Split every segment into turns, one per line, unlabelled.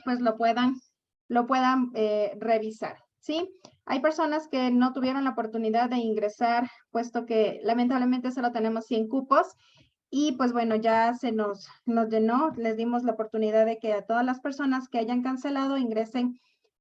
pues lo puedan revisar, ¿sí? Hay personas que no tuvieron la oportunidad de ingresar, puesto que lamentablemente solo tenemos 100 cupos, y pues bueno, ya se nos llenó. Les dimos la oportunidad de que a todas las personas que hayan cancelado ingresen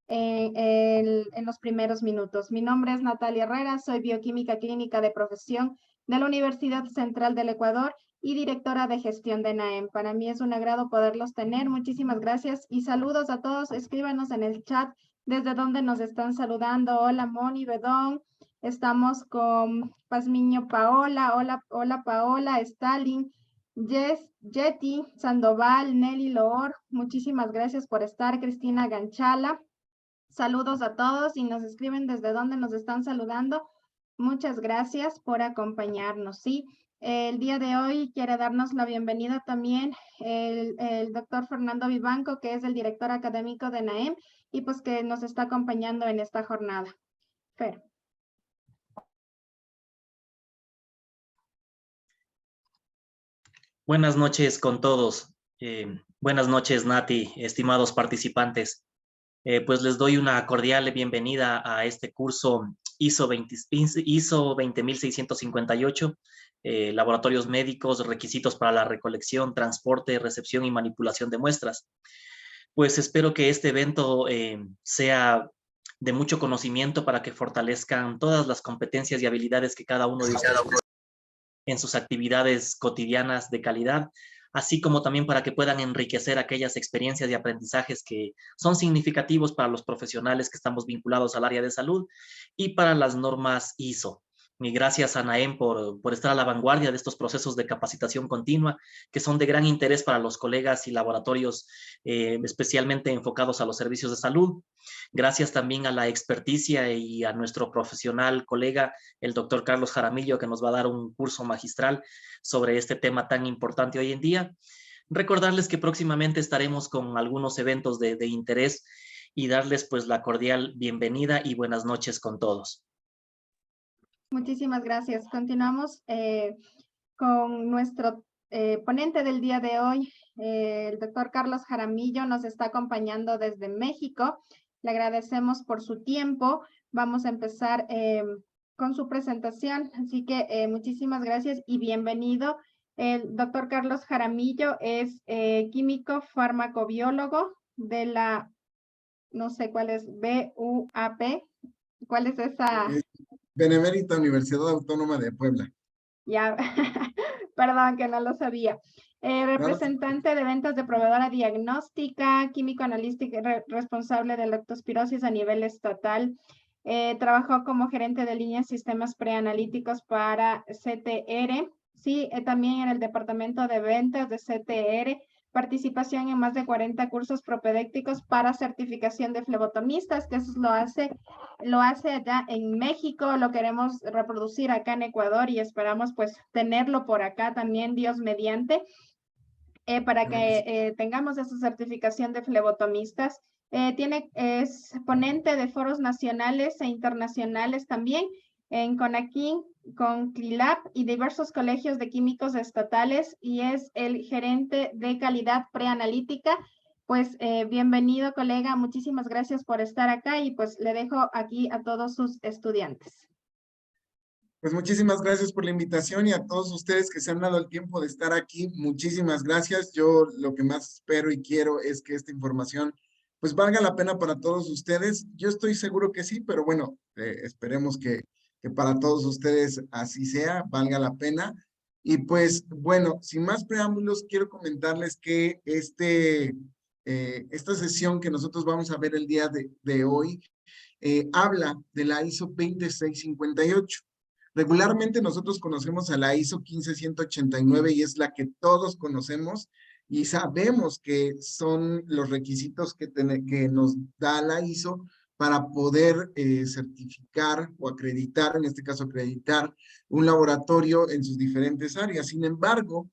en los primeros minutos. Mi nombre es Natalia Herrera, soy bioquímica clínica de profesión de la Universidad Central del Ecuador y directora de gestión de NAEM. Para mí es un agrado poderlos tener. Muchísimas gracias y saludos a todos. Escríbanos en el chat desde donde nos están saludando. Hola Moni Bedón, estamos con Pazmiño Paola, hola Paola, Stalin, Yeti, Sandoval, Nelly Loor, muchísimas gracias por estar. Cristina Ganchala, saludos a todos y nos escriben desde donde nos están saludando. Muchas gracias por acompañarnos. Sí, el día de hoy quiere darnos la bienvenida también el doctor Fernando Vivanco, que es el director académico de NAEM y pues que nos está acompañando en esta jornada. Fer.
Buenas noches con todos. Buenas noches, Nati, estimados participantes. Pues les doy una cordial bienvenida a este curso ISO 20658, Laboratorios Médicos, Requisitos para la Recolección, Transporte, Recepción y Manipulación de Muestras. Pues espero que este evento sea de mucho conocimiento para que fortalezcan todas las competencias y habilidades que cada uno de ustedes en sus actividades cotidianas de calidad, así como también para que puedan enriquecer aquellas experiencias y aprendizajes que son significativos para los profesionales que estamos vinculados al área de salud y para las normas ISO. Y gracias a NAEM por estar a la vanguardia de estos procesos de capacitación continua que son de gran interés para los colegas y laboratorios especialmente enfocados a los servicios de salud. Gracias también a la experticia y a nuestro profesional colega, el doctor Carlos Jaramillo, que nos va a dar un curso magistral sobre este tema tan importante hoy en día. Recordarles que próximamente estaremos con algunos eventos de interés y darles pues la cordial bienvenida y buenas noches con todos.
Muchísimas gracias. Continuamos con nuestro ponente del día de hoy, el doctor Carlos Jaramillo, nos está acompañando desde México. Le agradecemos por su tiempo. Vamos a empezar con su presentación, así que muchísimas gracias y bienvenido. El doctor Carlos Jaramillo es químico farmacobiólogo de la, no sé cuál es, BUAP. ¿Cuál es esa?
Benemérita Universidad Autónoma de Puebla.
Ya, perdón que no lo sabía. Representante de ventas de proveedora diagnóstica, químico analítica responsable de leptospirosis a nivel estatal. Trabajó como gerente de líneas sistemas preanalíticos para CTR. Sí, también en el departamento de ventas de CTR. Participación en más de 40 cursos propedéuticos para certificación de flebotomistas, que eso lo hace allá en México, lo queremos reproducir acá en Ecuador y esperamos pues tenerlo por acá también, Dios mediante, para que tengamos esa certificación de flebotomistas. Es ponente de foros nacionales e internacionales también en CONAQUIN, con CLILAB y diversos colegios de químicos estatales y es el gerente de calidad preanalítica. Pues bienvenido, colega, muchísimas gracias por estar acá y pues le dejo aquí a todos sus estudiantes.
Pues muchísimas gracias por la invitación y a todos ustedes que se han dado el tiempo de estar aquí, muchísimas gracias. Yo lo que más espero y quiero es que esta información pues valga la pena para todos ustedes. Yo estoy seguro que sí, pero bueno, esperemos que para todos ustedes así sea, valga la pena. Y pues bueno, sin más preámbulos, quiero comentarles que esta sesión que nosotros vamos a ver el día de hoy habla de la ISO 20658. Regularmente nosotros conocemos a la ISO 15189 y es la que todos conocemos y sabemos que son los requisitos que nos da la ISO para poder certificar o acreditar, en este caso acreditar un laboratorio en sus diferentes áreas. Sin embargo,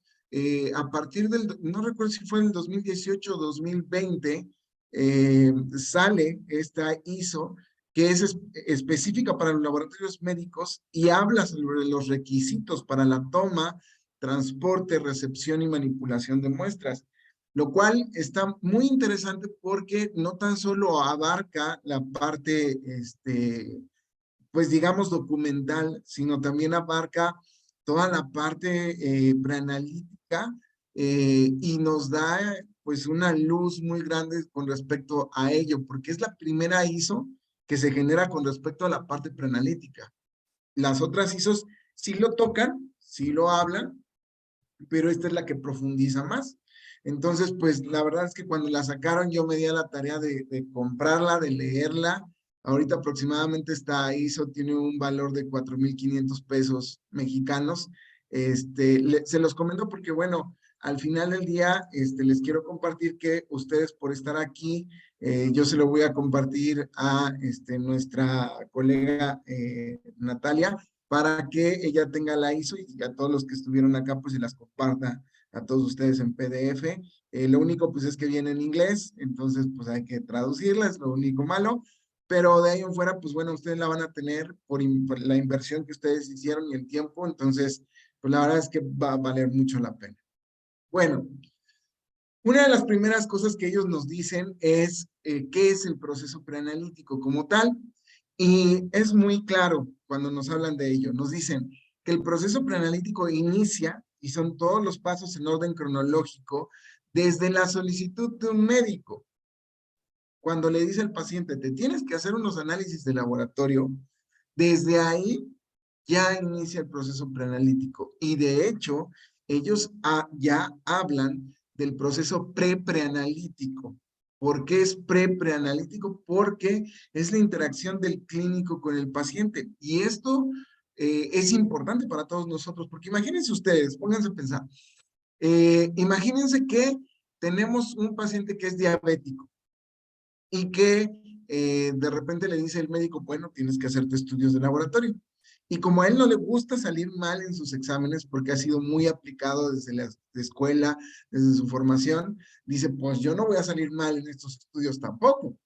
a partir no recuerdo si fue en el 2018 o 2020, sale esta ISO que es específica para los laboratorios médicos y habla sobre los requisitos para la toma, transporte, recepción y manipulación de muestras. lo cual está muy interesante porque no tan solo abarca la parte, pues digamos, documental, sino también abarca toda la parte preanalítica y nos da pues una luz muy grande con respecto a ello, porque es la primera ISO que se genera con respecto a la parte preanalítica. Las otras ISOs sí lo tocan, sí lo hablan, pero esta es la que profundiza más. Entonces, pues la verdad es que cuando la sacaron yo me di a la tarea de comprarla, de leerla. Ahorita aproximadamente esta ISO tiene un valor de 4,500 pesos mexicanos. Se los comento porque, bueno, al final del día, les quiero compartir que ustedes por estar aquí, yo se lo voy a compartir a nuestra colega Natalia, para que ella tenga la ISO y a todos los que estuvieron acá, pues se las comparta a todos ustedes en PDF. Lo único, pues, es que viene en inglés, entonces, pues, hay que traducirla, es lo único malo. Pero de ahí en fuera, pues, bueno, ustedes la van a tener por la inversión que ustedes hicieron y el tiempo, entonces, pues, la verdad es que va a valer mucho la pena. Bueno, una de las primeras cosas que ellos nos dicen es qué es el proceso preanalítico como tal. Y es muy claro cuando nos hablan de ello. Nos dicen que el proceso preanalítico inicia, y son todos los pasos en orden cronológico, desde la solicitud de un médico. Cuando le dice al paciente, te tienes que hacer unos análisis de laboratorio, desde ahí ya inicia el proceso preanalítico. Y de hecho, ellos ya hablan del proceso preanalítico. ¿Por qué es preanalítico? Porque es la interacción del clínico con el paciente. Y esto es importante para todos nosotros, porque imagínense ustedes, pónganse a pensar, imagínense que tenemos un paciente que es diabético y que de repente le dice el médico, bueno, tienes que hacerte estudios de laboratorio. Y como a él no le gusta salir mal en sus exámenes porque ha sido muy aplicado desde la escuela, desde su formación, dice, pues yo no voy a salir mal en estos estudios tampoco.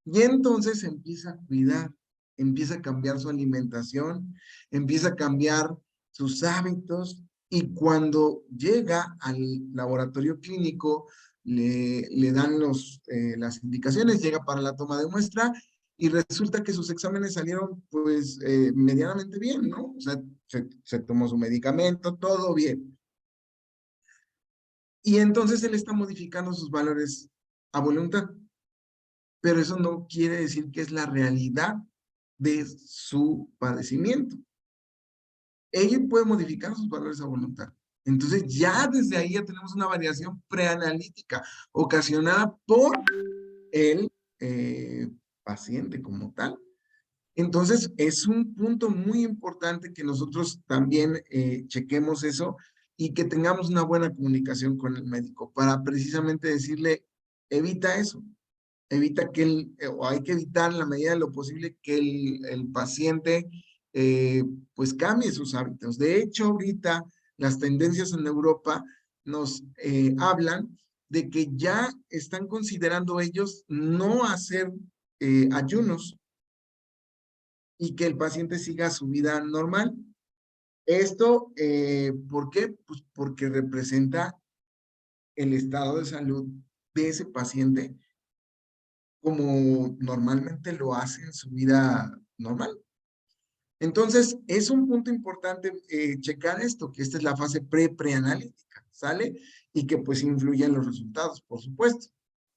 Y entonces empieza a cuidar, empieza a cambiar su alimentación, empieza a cambiar sus hábitos y cuando llega al laboratorio clínico, le dan las indicaciones, llega para la toma de muestra y resulta que sus exámenes salieron pues medianamente bien, ¿no? O sea, se tomó su medicamento, todo bien. Y entonces él está modificando sus valores a voluntad. Pero eso no quiere decir que es la realidad de su padecimiento. Ella puede modificar sus valores a voluntad. Entonces ya desde ahí ya tenemos una variación preanalítica ocasionada por el paciente como tal. Entonces es un punto muy importante que nosotros también chequemos eso y que tengamos una buena comunicación con el médico para precisamente decirle, evita eso. Evita que o hay que evitar en la medida de lo posible que el paciente pues cambie sus hábitos. De hecho, ahorita las tendencias en Europa nos hablan de que ya están considerando ellos no hacer ayunos y que el paciente siga su vida normal. Esto, ¿por qué? Pues porque representa el estado de salud de ese paciente como normalmente lo hace en su vida normal. Entonces, es un punto importante checar esto, que esta es la fase preanalítica, ¿sale? Y que pues influye en los resultados, por supuesto.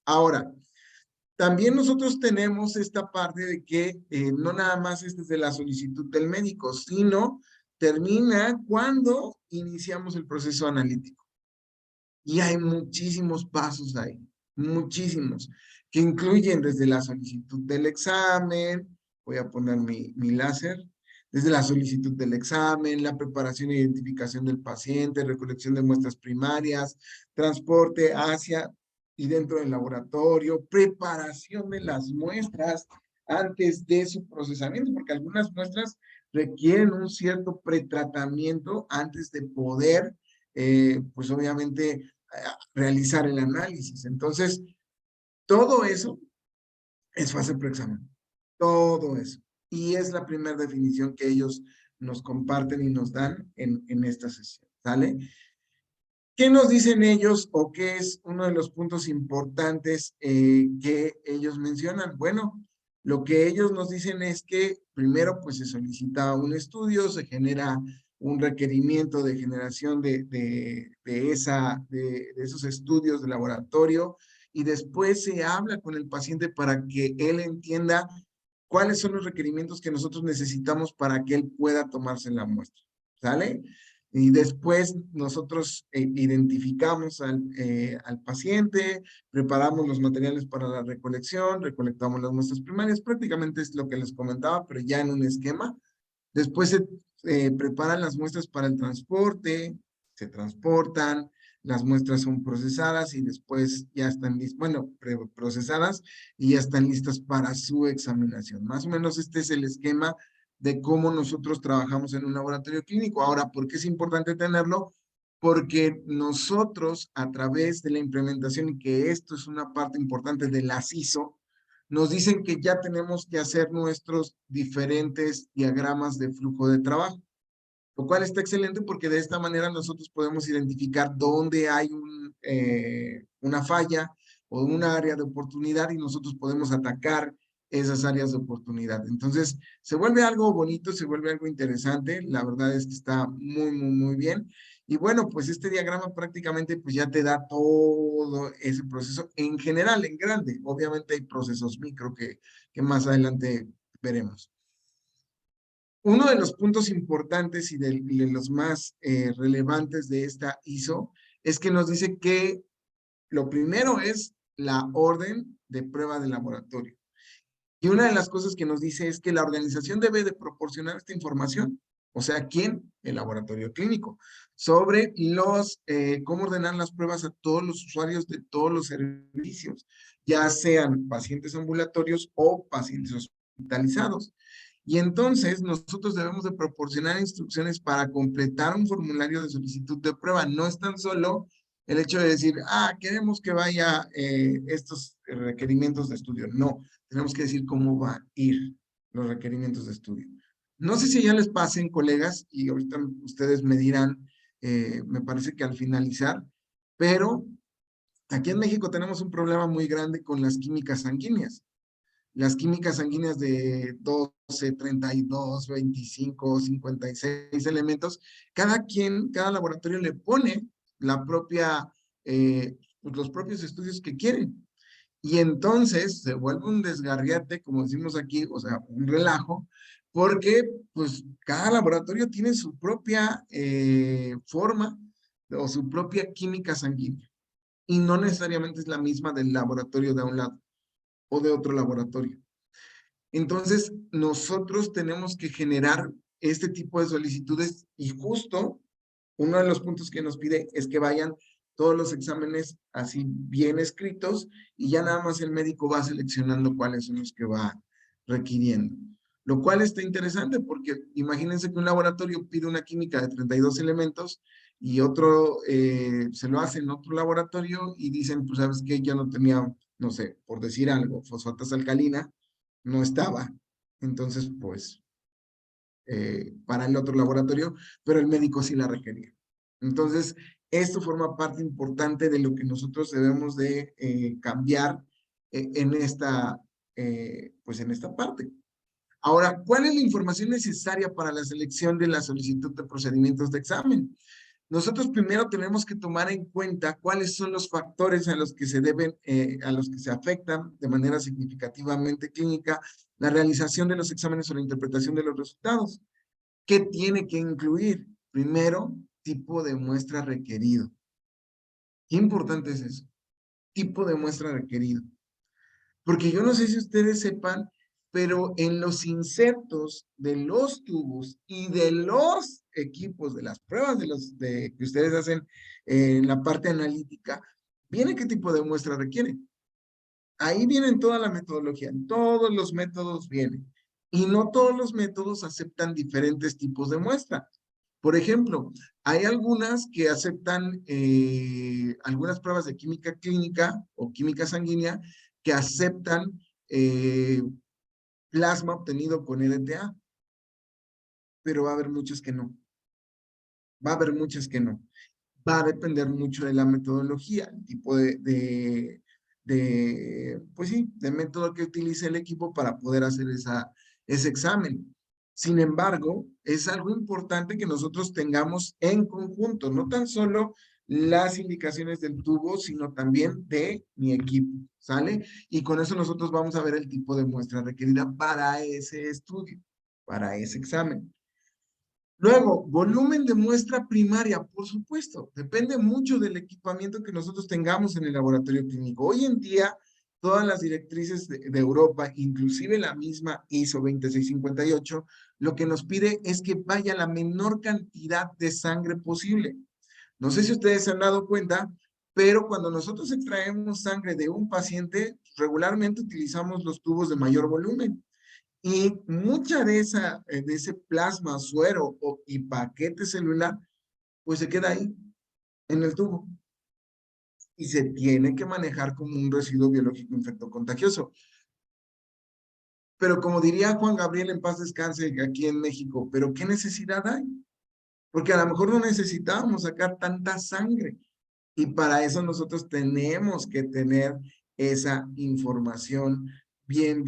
Ahora, también nosotros tenemos esta parte de que no nada más es desde la solicitud del médico, sino termina cuando iniciamos el proceso analítico. Y hay muchísimos pasos ahí, muchísimos, que incluyen desde la solicitud del examen, voy a poner mi láser, desde la solicitud del examen, la preparación e identificación del paciente, recolección de muestras primarias, transporte hacia y dentro del laboratorio, preparación de las muestras antes de su procesamiento, porque algunas muestras requieren un cierto pretratamiento antes de poder pues obviamente realizar el análisis. Entonces, todo eso es fase preexamen. Todo eso. Y es la primera definición que ellos nos comparten y nos dan en esta sesión. ¿Sale? ¿Qué nos dicen ellos o qué es uno de los puntos importantes que ellos mencionan? Bueno, lo que ellos nos dicen es que primero pues se solicita un estudio, se genera un requerimiento de generación de esos estudios de laboratorio y después se habla con el paciente para que él entienda cuáles son los requerimientos que nosotros necesitamos para que él pueda tomarse la muestra. ¿Sale? Y después nosotros identificamos al paciente, preparamos los materiales para la recolección, recolectamos las muestras primarias, prácticamente es lo que les comentaba, pero ya en un esquema. Después se preparan las muestras para el transporte, se transportan, las muestras son procesadas y después ya están listas, bueno, procesadas y ya están listas para su examinación. Más o menos este es el esquema de cómo nosotros trabajamos en un laboratorio clínico. Ahora, ¿por qué es importante tenerlo? Porque nosotros, a través de la implementación, y que esto es una parte importante de las ISO, nos dicen que ya tenemos que hacer nuestros diferentes diagramas de flujo de trabajo, lo cual está excelente porque de esta manera nosotros podemos identificar dónde hay una falla o un área de oportunidad y nosotros podemos atacar esas áreas de oportunidad. Entonces, se vuelve algo bonito, se vuelve algo interesante. La verdad es que está muy, muy, muy bien. Y bueno, pues este diagrama prácticamente pues ya te da todo ese proceso en general, en grande. Obviamente hay procesos micro que más adelante veremos. Uno de los puntos importantes y de los más relevantes de esta ISO es que nos dice que lo primero es la orden de prueba de laboratorio. Y una de las cosas que nos dice es que la organización debe de proporcionar esta información. O sea, ¿quién? El laboratorio clínico. Sobre cómo ordenar las pruebas a todos los usuarios de todos los servicios, ya sean pacientes ambulatorios o pacientes hospitalizados. Y entonces nosotros debemos de proporcionar instrucciones para completar un formulario de solicitud de prueba. No es tan solo el hecho de decir, queremos que vaya estos requerimientos de estudio. No, tenemos que decir cómo va a ir los requerimientos de estudio. No sé si ya les pasen, colegas, y ahorita ustedes me dirán, me parece que al finalizar, pero aquí en México tenemos un problema muy grande con las químicas sanguíneas. Las químicas sanguíneas de 12, 32, 25, 56 elementos, cada laboratorio le pone los propios estudios que quieren. Y entonces se vuelve un desgarriate, como decimos aquí, o sea, un relajo, porque pues cada laboratorio tiene su propia forma o su propia química sanguínea. Y no necesariamente es la misma del laboratorio de un lado o de otro laboratorio. Entonces, nosotros tenemos que generar este tipo de solicitudes y justo uno de los puntos que nos pide es que vayan todos los exámenes así bien escritos y ya nada más el médico va seleccionando cuáles son los que va requiriendo. Lo cual está interesante porque imagínense que un laboratorio pide una química de 32 elementos y otro se lo hace en otro laboratorio y dicen, pues sabes qué, yo no tenía, no sé, por decir algo, fosfatas alcalina, no estaba. Entonces, pues, para el otro laboratorio, pero el médico sí la requería. Entonces, esto forma parte importante de lo que nosotros debemos de cambiar pues en esta parte. Ahora, ¿cuál es la información necesaria para la selección de la solicitud de procedimientos de examen? Nosotros primero tenemos que tomar en cuenta cuáles son los factores a los que a los que se afectan de manera significativamente clínica la realización de los exámenes o la interpretación de los resultados. ¿Qué tiene que incluir? Primero, tipo de muestra requerido. Qué importante es eso. Tipo de muestra requerido. Porque yo no sé si ustedes sepan, pero en los insertos de los tubos y de los equipos, de las pruebas que ustedes hacen en la parte analítica, viene qué tipo de muestra requieren. Ahí viene toda la metodología, todos los métodos vienen. Y no todos los métodos aceptan diferentes tipos de muestra. Por ejemplo, hay algunas que aceptan algunas pruebas de química clínica o química sanguínea que aceptan plasma obtenido con EDTA, pero va a haber muchas que no. Va a haber muchas que no. va a depender mucho de la metodología, el tipo pues sí, de método que utilice el equipo para poder hacer ese examen. Sin embargo, es algo importante que nosotros tengamos en conjunto, no tan solo las indicaciones del tubo, sino también de mi equipo, ¿sale? Y con eso nosotros vamos a ver el tipo de muestra requerida para ese estudio, para ese examen. Luego, volumen de muestra primaria, por supuesto, depende mucho del equipamiento que nosotros tengamos en el laboratorio clínico. Hoy en día, todas las directrices de Europa, inclusive la misma ISO 26658, lo que nos pide es que vaya la menor cantidad de sangre posible. No sé si ustedes se han dado cuenta, pero cuando nosotros extraemos sangre de un paciente, regularmente utilizamos los tubos de mayor volumen. Y mucha de ese plasma, suero y paquete celular, pues se queda ahí, en el tubo. Y se tiene que manejar como un residuo biológico infectocontagioso. Pero como diría Juan Gabriel en paz descanse aquí en México, ¿pero qué necesidad hay? Porque a lo mejor no necesitábamos sacar tanta sangre. Y para eso nosotros tenemos que tener esa información bien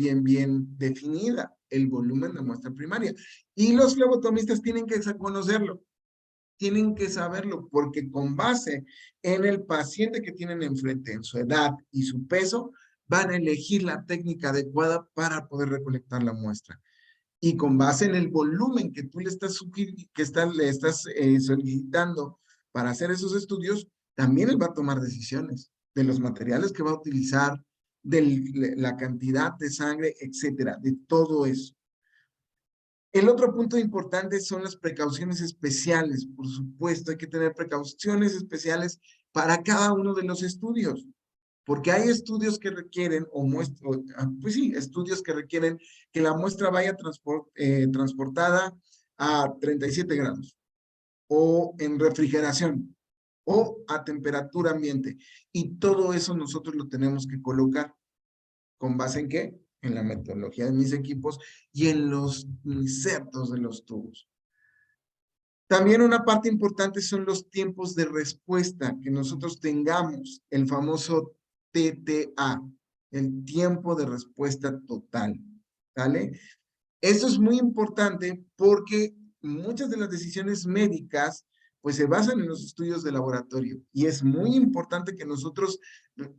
definida, el volumen de muestra primaria. Y los flebotomistas tienen que conocerlo, tienen que saberlo, porque con base en el paciente que tienen enfrente, en su edad y su peso, van a elegir la técnica adecuada para poder recolectar la muestra. Y con base en el volumen que tú le estás, solicitando para hacer esos estudios, también él va a tomar decisiones de los materiales que va a utilizar, de la cantidad de sangre, etcétera, de todo eso. El otro punto importante son las precauciones especiales. Por supuesto, hay que tener precauciones especiales para cada uno de los estudios. Porque hay estudios que requieren, pues sí, estudios que requieren que la muestra vaya transportada a 37 grados, o en refrigeración, o a temperatura ambiente. Y todo eso nosotros lo tenemos que colocar. ¿Con base en qué? En la metodología de mis equipos y en los insertos de los tubos. También una parte importante son los tiempos de respuesta, que nosotros tengamos el famoso TTA, el tiempo de respuesta total, ¿vale? Esto es muy importante porque muchas de las decisiones médicas pues se basan en los estudios de laboratorio y es muy importante que nosotros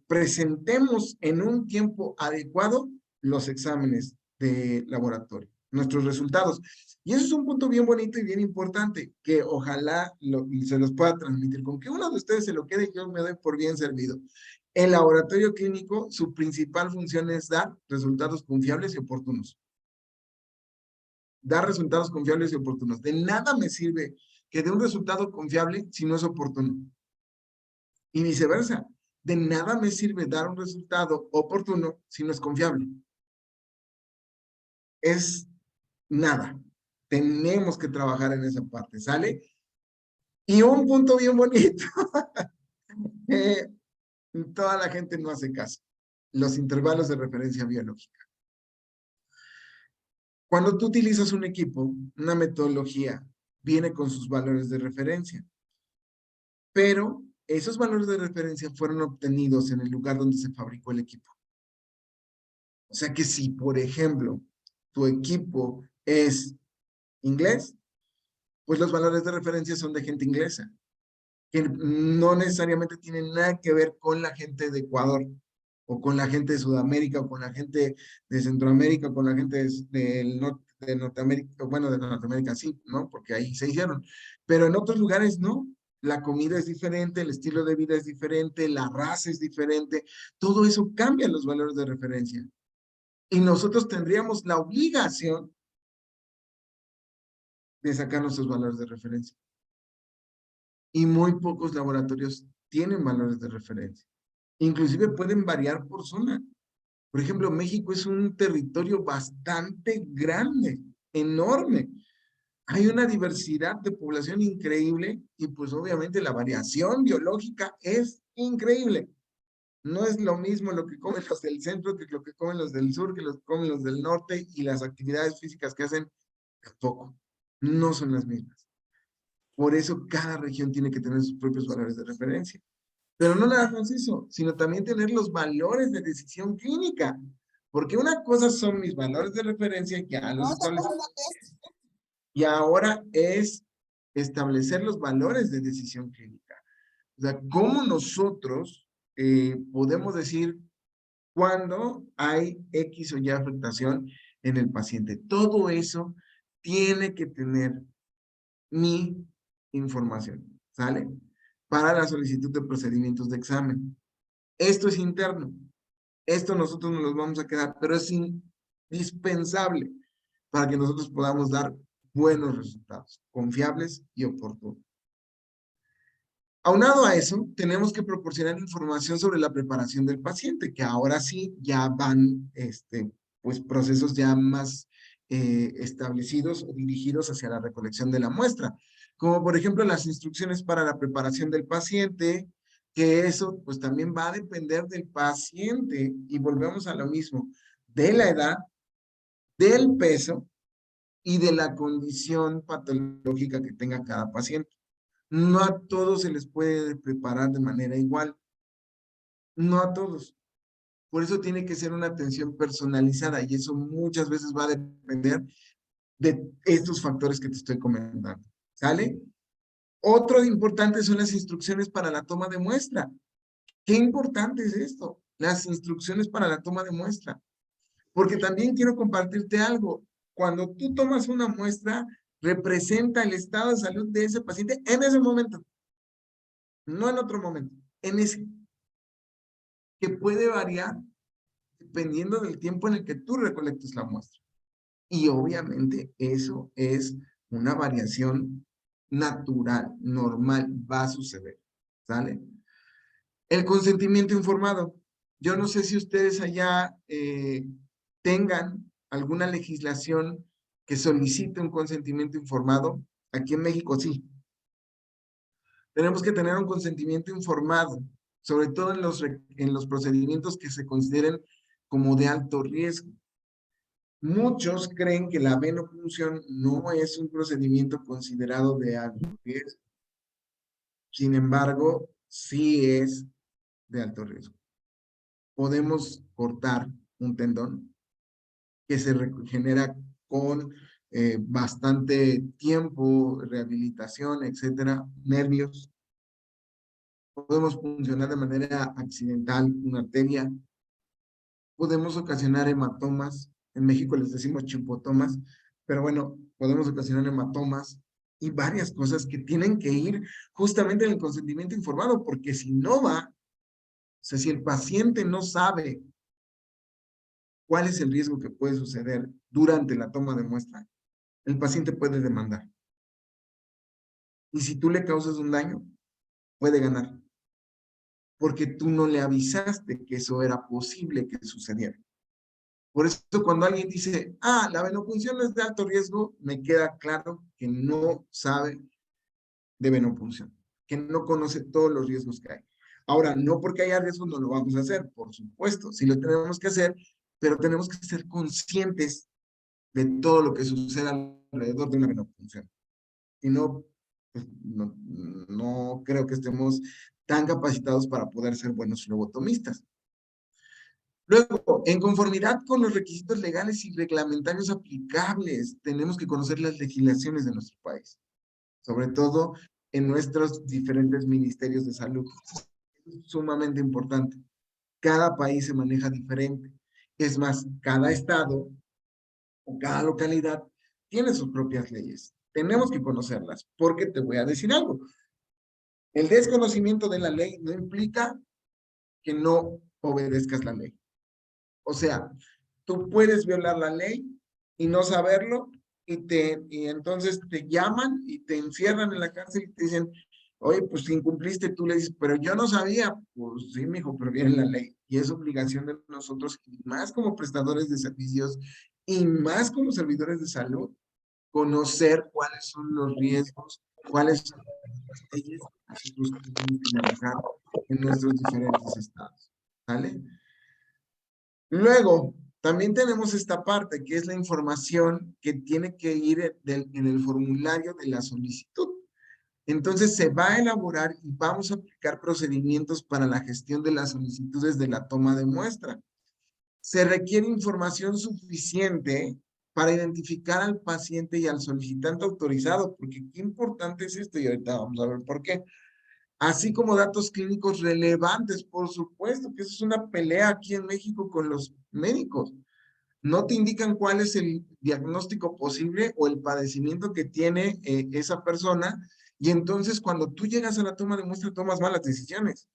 presentemos en un tiempo adecuado los exámenes de laboratorio, nuestros resultados. Y eso es un punto bien bonito y bien importante que ojalá se los pueda transmitir. Con que uno de ustedes se lo quede, yo me doy por bien servido. El laboratorio clínico, su principal función es dar resultados confiables y oportunos. Dar resultados confiables y oportunos. De nada me sirve que dé un resultado confiable si no es oportuno. Y viceversa. De nada me sirve dar un resultado oportuno si no es confiable. Es nada. Tenemos que trabajar en esa parte, ¿sale? Y un punto bien bonito. Toda la gente no hace caso. Los intervalos de referencia biológica. Cuando tú utilizas un equipo, una metodología, viene con sus valores de referencia. Pero esos valores de referencia fueron obtenidos en el lugar donde se fabricó el equipo. O sea que si, por ejemplo, tu equipo es inglés, pues los valores de referencia son de gente inglesa, que no necesariamente tienen nada que ver con la gente de Ecuador, o con la gente de Sudamérica, o con la gente de Centroamérica, o con la gente de Norteamérica, bueno, de Norteamérica sí, ¿no? Porque ahí se hicieron. Pero en otros lugares no. La comida es diferente, el estilo de vida es diferente, la raza es diferente. Todo eso cambia los valores de referencia. Y nosotros tendríamos la obligación de sacar nuestros valores de referencia. Y muy pocos laboratorios tienen valores de referencia. Inclusive pueden variar por zona. Por ejemplo, México es un territorio bastante grande, enorme. Hay una diversidad de población increíble y pues obviamente la variación biológica es increíble. No es lo mismo lo que comen los del centro que lo que comen los del sur, que lo que comen los del norte, y las actividades físicas que hacen tampoco. No son las mismas. Por eso cada región tiene que tener sus propios valores de referencia. Pero no nada más eso, sino también tener los valores de decisión clínica. Porque una cosa son mis valores de referencia, ya los establecí. Y ahora es establecer los valores de decisión clínica. O sea, cómo nosotros podemos decir cuando hay X o Y afectación en el paciente. Todo eso tiene que tener mi información, ¿sale? Para la solicitud de procedimientos de examen. Esto es interno. Esto nosotros nos los vamos a quedar, pero es indispensable para que nosotros podamos dar buenos resultados, confiables y oportunos. Aunado a eso, tenemos que proporcionar información sobre la preparación del paciente, que ahora sí ya van, pues, procesos ya más establecidos o dirigidos hacia la recolección de la muestra, como por ejemplo las instrucciones para la preparación del paciente, que eso pues también va a depender del paciente, y volvemos a lo mismo, de la edad, del peso y de la condición patológica que tenga cada paciente. No a todos se les puede preparar de manera igual. No a todos. Por eso tiene que ser una atención personalizada y eso muchas veces va a depender de estos factores que te estoy comentando. ¿Sale? Otro importante son las instrucciones para la toma de muestra. Qué importante es esto, las instrucciones para la toma de muestra. Porque también quiero compartirte algo. Cuando tú tomas una muestra, representa el estado de salud de ese paciente en ese momento. No en otro momento, en ese. Que puede variar dependiendo del tiempo en el que tú recolectes la muestra. Y obviamente eso es una variación natural, normal, va a suceder. ¿Sale? El consentimiento informado. Yo no sé si ustedes allá tengan alguna legislación que solicite un consentimiento informado. Aquí en México sí. Tenemos que tener un consentimiento informado, sobre todo en los procedimientos que se consideren como de alto riesgo. Muchos creen que la venopunción no es un procedimiento considerado de alto riesgo. Sin embargo, sí es de alto riesgo. Podemos cortar un tendón que se regenera con bastante tiempo, rehabilitación, etcétera, nervios. Podemos funcionar de manera accidental una arteria. Podemos ocasionar hematomas. En México les decimos chipotomas, pero bueno, podemos ocasionar hematomas y varias cosas que tienen que ir justamente en el consentimiento informado, porque si no va, o sea, si el paciente no sabe cuál es el riesgo que puede suceder durante la toma de muestra, el paciente puede demandar. Y si tú le causas un daño, puede ganar. Porque tú no le avisaste que eso era posible que sucediera. Por eso cuando alguien dice, la venopunción es de alto riesgo, me queda claro que no sabe de venopunción, que no conoce todos los riesgos que hay. Ahora, no porque haya riesgos no lo vamos a hacer, por supuesto, sí lo tenemos que hacer, pero tenemos que ser conscientes de todo lo que sucede alrededor de una venopunción. Y no, pues, no creo que estemos tan capacitados para poder ser buenos flebotomistas. Luego, en conformidad con los requisitos legales y reglamentarios aplicables, tenemos que conocer las legislaciones de nuestro país, sobre todo en nuestros diferentes ministerios de salud. Es sumamente importante. Cada país se maneja diferente. Es más, cada estado o cada localidad tiene sus propias leyes. Tenemos que conocerlas, porque te voy a decir algo. El desconocimiento de la ley no implica que no obedezcas la ley. O sea, tú puedes violar la ley y no saberlo, y entonces te llaman y te encierran en la cárcel y te dicen, oye, pues si incumpliste, tú le dices, pero yo no sabía. Pues sí, mijo, pero viene la ley. Y es obligación de nosotros, y más como prestadores de servicios, y más como servidores de salud, conocer cuáles son los riesgos, cuáles son las leyes que nosotros tenemos que manejar en nuestros diferentes estados. ¿Vale? Luego, también tenemos esta parte que es la información que tiene que ir en el formulario de la solicitud. Entonces se va a elaborar y vamos a aplicar procedimientos para la gestión de las solicitudes de la toma de muestra. Se requiere información suficiente para identificar al paciente y al solicitante autorizado, porque qué importante es esto y ahorita vamos a ver por qué. Así como datos clínicos relevantes, por supuesto, que eso es una pelea aquí en México con los médicos. No te indican cuál es el diagnóstico posible o el padecimiento que tiene esa persona, y entonces cuando tú llegas a la toma de muestra tomas malas decisiones.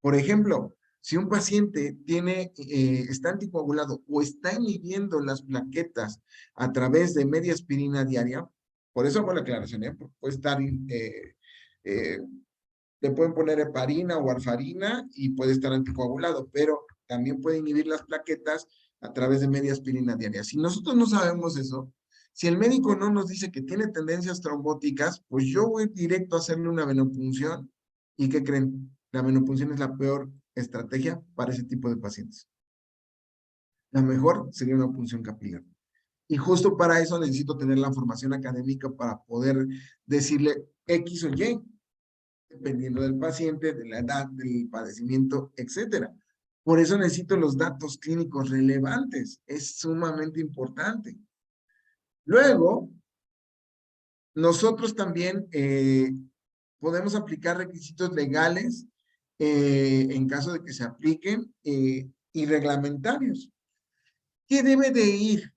Por ejemplo, si un paciente está anticoagulado o está inhibiendo las plaquetas a través de media aspirina diaria, por eso hago la aclaración, porque puede estar, le pueden poner heparina o warfarina y puede estar anticoagulado, pero también puede inhibir las plaquetas a través de media aspirina diaria. Si nosotros no sabemos eso, si el médico no nos dice que tiene tendencias trombóticas, pues yo voy directo a hacerle una venopunción. ¿Y qué creen? La venopunción es la peor estrategia para ese tipo de pacientes. La mejor sería una punción capilar. Y justo para eso necesito tener la formación académica para poder decirle X o Y, dependiendo del paciente, de la edad, del padecimiento, etcétera. Por eso necesito los datos clínicos relevantes. Es sumamente importante. Luego, nosotros también podemos aplicar requisitos legales en caso de que se apliquen y reglamentarios. ¿Qué debe de ir?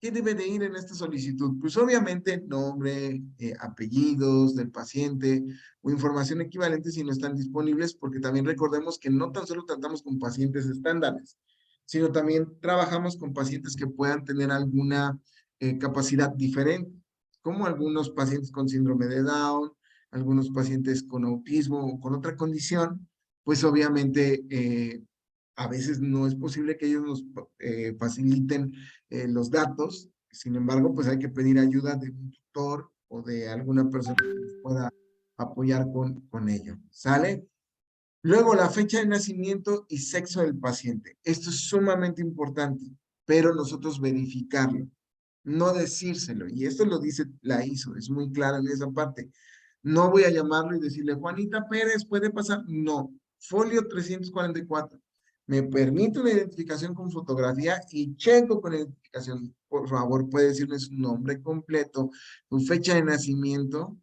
¿Qué debe de ir en esta solicitud? Pues obviamente nombre, apellidos del paciente o información equivalente si no están disponibles, porque también recordemos que no tan solo tratamos con pacientes estándares, sino también trabajamos con pacientes que puedan tener alguna capacidad diferente, como algunos pacientes con síndrome de Down, algunos pacientes con autismo o con otra condición, pues obviamente a veces no es posible que ellos nos faciliten los datos. Sin embargo, pues hay que pedir ayuda de un tutor o de alguna persona que nos pueda apoyar con ello. ¿Sale? Luego, la fecha de nacimiento y sexo del paciente. Esto es sumamente importante, pero nosotros verificarlo, no decírselo. Y esto lo dice la ISO, es muy clara en esa parte. No voy a llamarlo y decirle, Juanita Pérez, ¿puede pasar? No. Folio 344. Me permite una identificación con fotografía y checo con identificación. Por favor, puede decirme su nombre completo, su fecha de nacimiento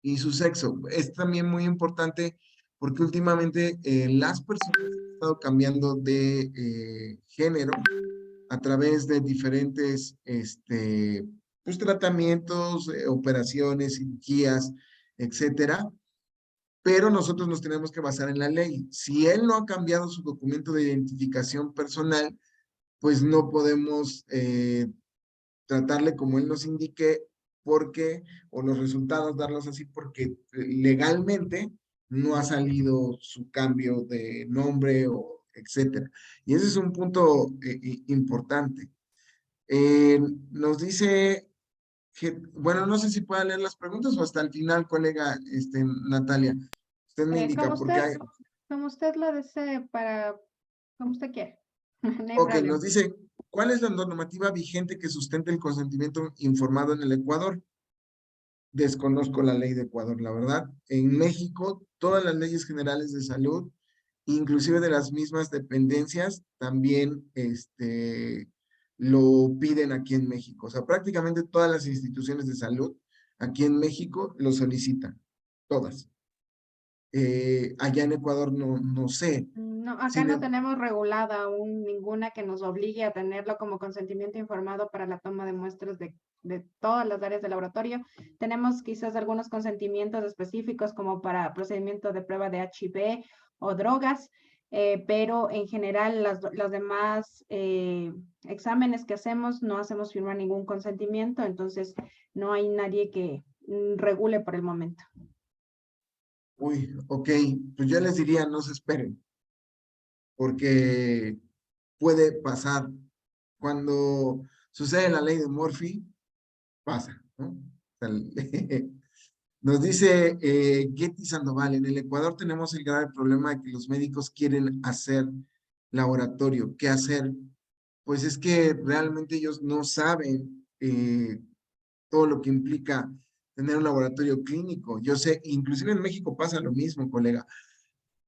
y su sexo. Es también muy importante porque últimamente las personas han estado cambiando de género a través de diferentes pues, tratamientos, operaciones, cirugías, etcétera. Pero nosotros nos tenemos que basar en la ley. Si él no ha cambiado su documento de identificación personal, pues no podemos tratarle como él nos indique porque, o los resultados darlos así porque legalmente no ha salido su cambio de nombre o etcétera. Y ese es un punto importante. Nos dice que, bueno, no sé si pueda leer las preguntas o hasta el final, colega Natalia. Usted me indica porque hay...
Como usted lo desee, como usted quiere. No hay
Ok,
problema.
nos dice, ¿cuál es la normativa vigente que sustenta el consentimiento informado en el Ecuador? Desconozco la ley de Ecuador, la verdad. En México, todas las leyes generales de salud, inclusive de las mismas dependencias, también lo piden aquí en México. O sea, prácticamente todas las instituciones de salud aquí en México lo solicitan, todas. Allá en Ecuador no sé.
No, acá
Sin
no
em-
tenemos regulada aún ninguna que nos obligue a tenerlo como consentimiento informado para la toma de muestras de todas las áreas del laboratorio. Tenemos quizás algunos consentimientos específicos como para procedimiento de prueba de HIV o drogas, pero en general las demás exámenes que hacemos no hacemos firmar ningún consentimiento, entonces no hay nadie que regule por el momento.
Uy, ok, pues yo les diría, no se esperen, porque puede pasar. Cuando sucede la ley de Murphy, pasa, ¿no? Nos dice Getty Sandoval, en el Ecuador tenemos el grave problema de que los médicos quieren hacer laboratorio. ¿Qué hacer? Pues es que realmente ellos no saben todo lo que implica tener un laboratorio clínico. Yo sé, inclusive en México pasa lo mismo, colega.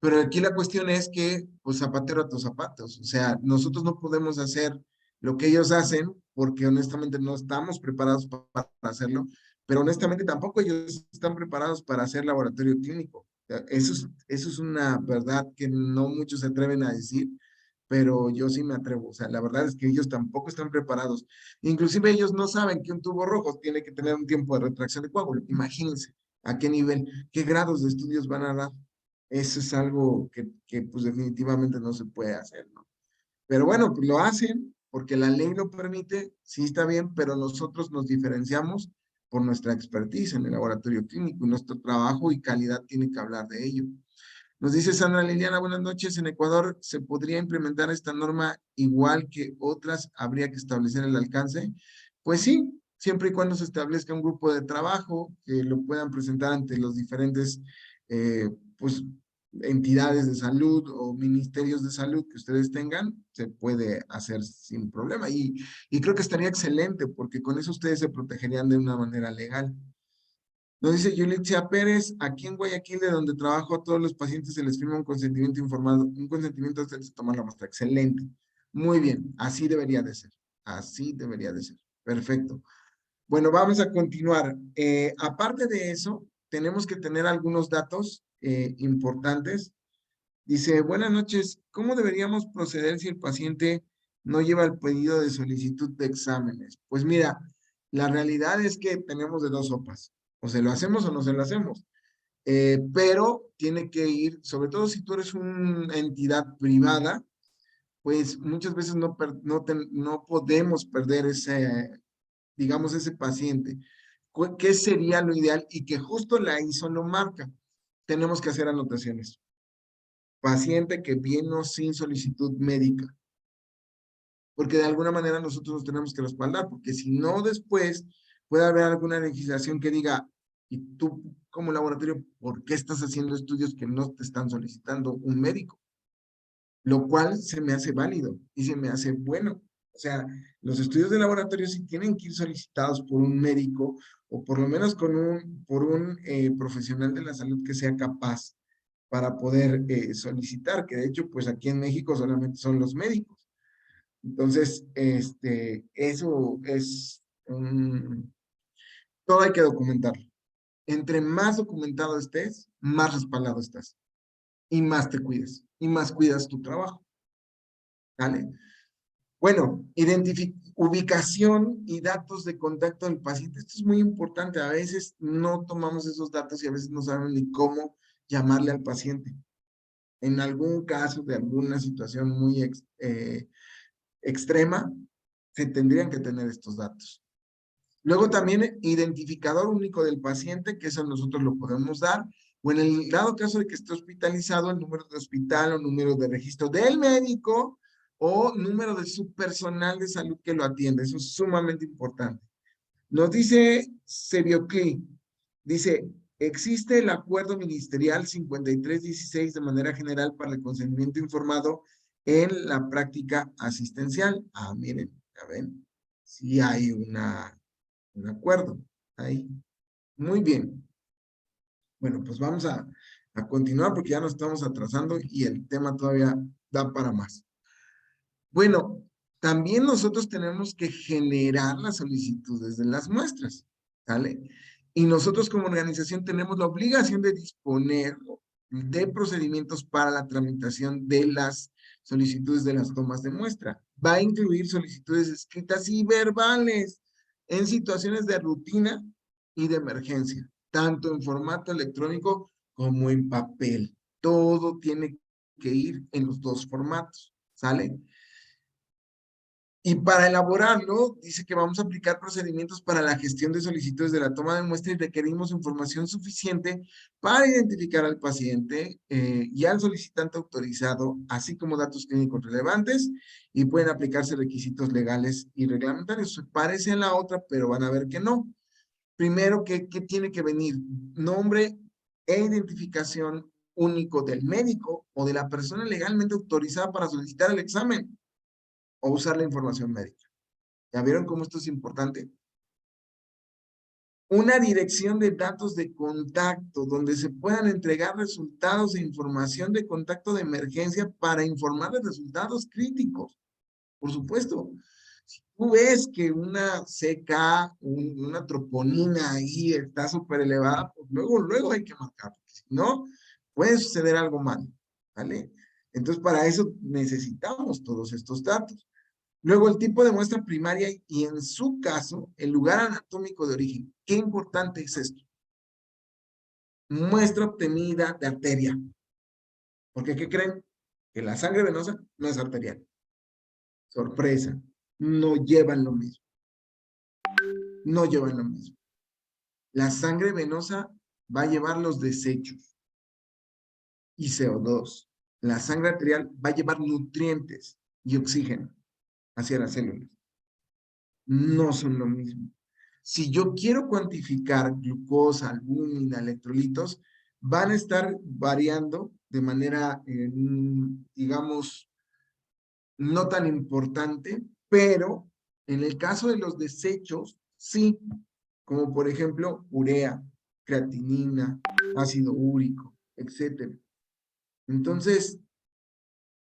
Pero aquí la cuestión es que, pues, zapatero a tus zapatos. O sea, nosotros no podemos hacer lo que ellos hacen porque honestamente no estamos preparados para hacerlo, pero honestamente tampoco ellos están preparados para hacer laboratorio clínico. O sea, eso es una verdad que no muchos se atreven a decir, pero yo sí me atrevo. O sea, la verdad es que ellos tampoco están preparados. Inclusive ellos no saben que un tubo rojo tiene que tener un tiempo de retracción de coágulo. Imagínense a qué nivel, qué grados de estudios van a dar. Eso es algo que pues definitivamente no se puede hacer, ¿no? Pero bueno, pues lo hacen porque la ley lo permite, sí está bien, pero nosotros nos diferenciamos por nuestra expertise en el laboratorio clínico y nuestro trabajo y calidad tiene que hablar de ello. Nos dice Sandra Liliana, buenas noches, en Ecuador ¿se podría implementar esta norma igual que otras? ¿Habría que establecer el alcance? Pues sí, siempre y cuando se establezca un grupo de trabajo que lo puedan presentar ante los diferentes pues, entidades de salud o ministerios de salud que ustedes tengan, se puede hacer sin problema. Y creo que estaría excelente porque con eso ustedes se protegerían de una manera legal. Nos dice Yulitzia Pérez, aquí en Guayaquil, de donde trabajo, a todos los pacientes se les firma un consentimiento informado, un consentimiento antes de tomar la muestra. Excelente. Muy bien, así debería de ser. Así debería de ser. Perfecto. Bueno, vamos a continuar. Aparte de eso, tenemos que tener algunos datos importantes. Dice, buenas noches, ¿cómo deberíamos proceder si el paciente no lleva el pedido de solicitud de exámenes? Pues mira, la realidad es que tenemos de dos sopas. O se lo hacemos o no se lo hacemos. Pero tiene que ir, sobre todo si tú eres una entidad privada, pues muchas veces no podemos perder ese, digamos, ese paciente. ¿Qué sería lo ideal? Y que justo la ISO lo marca. Tenemos que hacer anotaciones. Paciente que vino sin solicitud médica. Porque de alguna manera nosotros nos tenemos que respaldar, porque si no después puede haber alguna legislación que diga, y tú como laboratorio, ¿por qué estás haciendo estudios que no te están solicitando un médico? Lo cual se me hace válido y se me hace bueno. O sea, los estudios de laboratorio sí tienen que ir solicitados por un médico o por lo menos por un profesional de la salud que sea capaz para poder solicitar, que de hecho, pues aquí en México solamente son los médicos. Entonces, eso es, todo hay que documentarlo. Entre más documentado estés, más respaldado estás. Y más te cuidas. Y más cuidas tu trabajo. ¿Vale? Bueno, ubicación y datos de contacto del paciente. Esto es muy importante. A veces no tomamos esos datos y a veces no sabemos ni cómo llamarle al paciente. En algún caso de alguna situación muy extrema, se tendrían que tener estos datos. Luego también identificador único del paciente, que eso nosotros lo podemos dar, o en el dado caso de que esté hospitalizado, el número de hospital o número de registro del médico o número de su personal de salud que lo atiende. Eso es sumamente importante. Nos dice Sebiocli, dice, existe el acuerdo ministerial 5316 de manera general para el consentimiento informado en la práctica asistencial. Ah, miren, ya ven, sí hay un acuerdo ahí. Muy bien. Bueno, pues vamos a continuar porque ya nos estamos atrasando y el tema todavía da para más. Bueno, también nosotros tenemos que generar las solicitudes de las muestras, ¿vale? Y nosotros como organización tenemos la obligación de disponer de procedimientos para la tramitación de las solicitudes de las tomas de muestra. Va a incluir solicitudes escritas y verbales en situaciones de rutina y de emergencia, tanto en formato electrónico como en papel. Todo tiene que ir en los dos formatos, ¿sale? Y para elaborarlo, dice que vamos a aplicar procedimientos para la gestión de solicitudes de la toma de muestra y requerimos información suficiente para identificar al paciente y al solicitante autorizado, así como datos clínicos relevantes, y pueden aplicarse requisitos legales y reglamentarios. Parece la otra, pero van a ver que no. Primero, ¿qué tiene que venir? Nombre e identificación único del médico o de la persona legalmente autorizada para solicitar el examen o usar la información médica. ¿Ya vieron cómo esto es importante? una dirección de datos de contacto donde se puedan entregar resultados e información de contacto de emergencia para informar de resultados críticos. Por supuesto, si tú ves que una CK, una troponina ahí está súper elevada, pues luego hay que marcar, porque si no, puede suceder algo malo, ¿vale? Entonces, para eso necesitamos todos estos datos. Luego, el tipo de muestra primaria y, en su caso, el lugar anatómico de origen. ¿Qué importante es esto? Muestra obtenida de arteria. Porque, ¿qué creen? Que la sangre venosa no es arterial. Sorpresa. No llevan lo mismo. No llevan lo mismo. La sangre venosa va a llevar los desechos y CO2. La sangre arterial va a llevar nutrientes y oxígeno hacia las células. No son lo mismo. Si yo quiero cuantificar glucosa, albúmina, electrolitos, van a estar variando de manera, digamos, no tan importante, pero en el caso de los desechos, sí, como por ejemplo urea, creatinina, ácido úrico, etc. Entonces,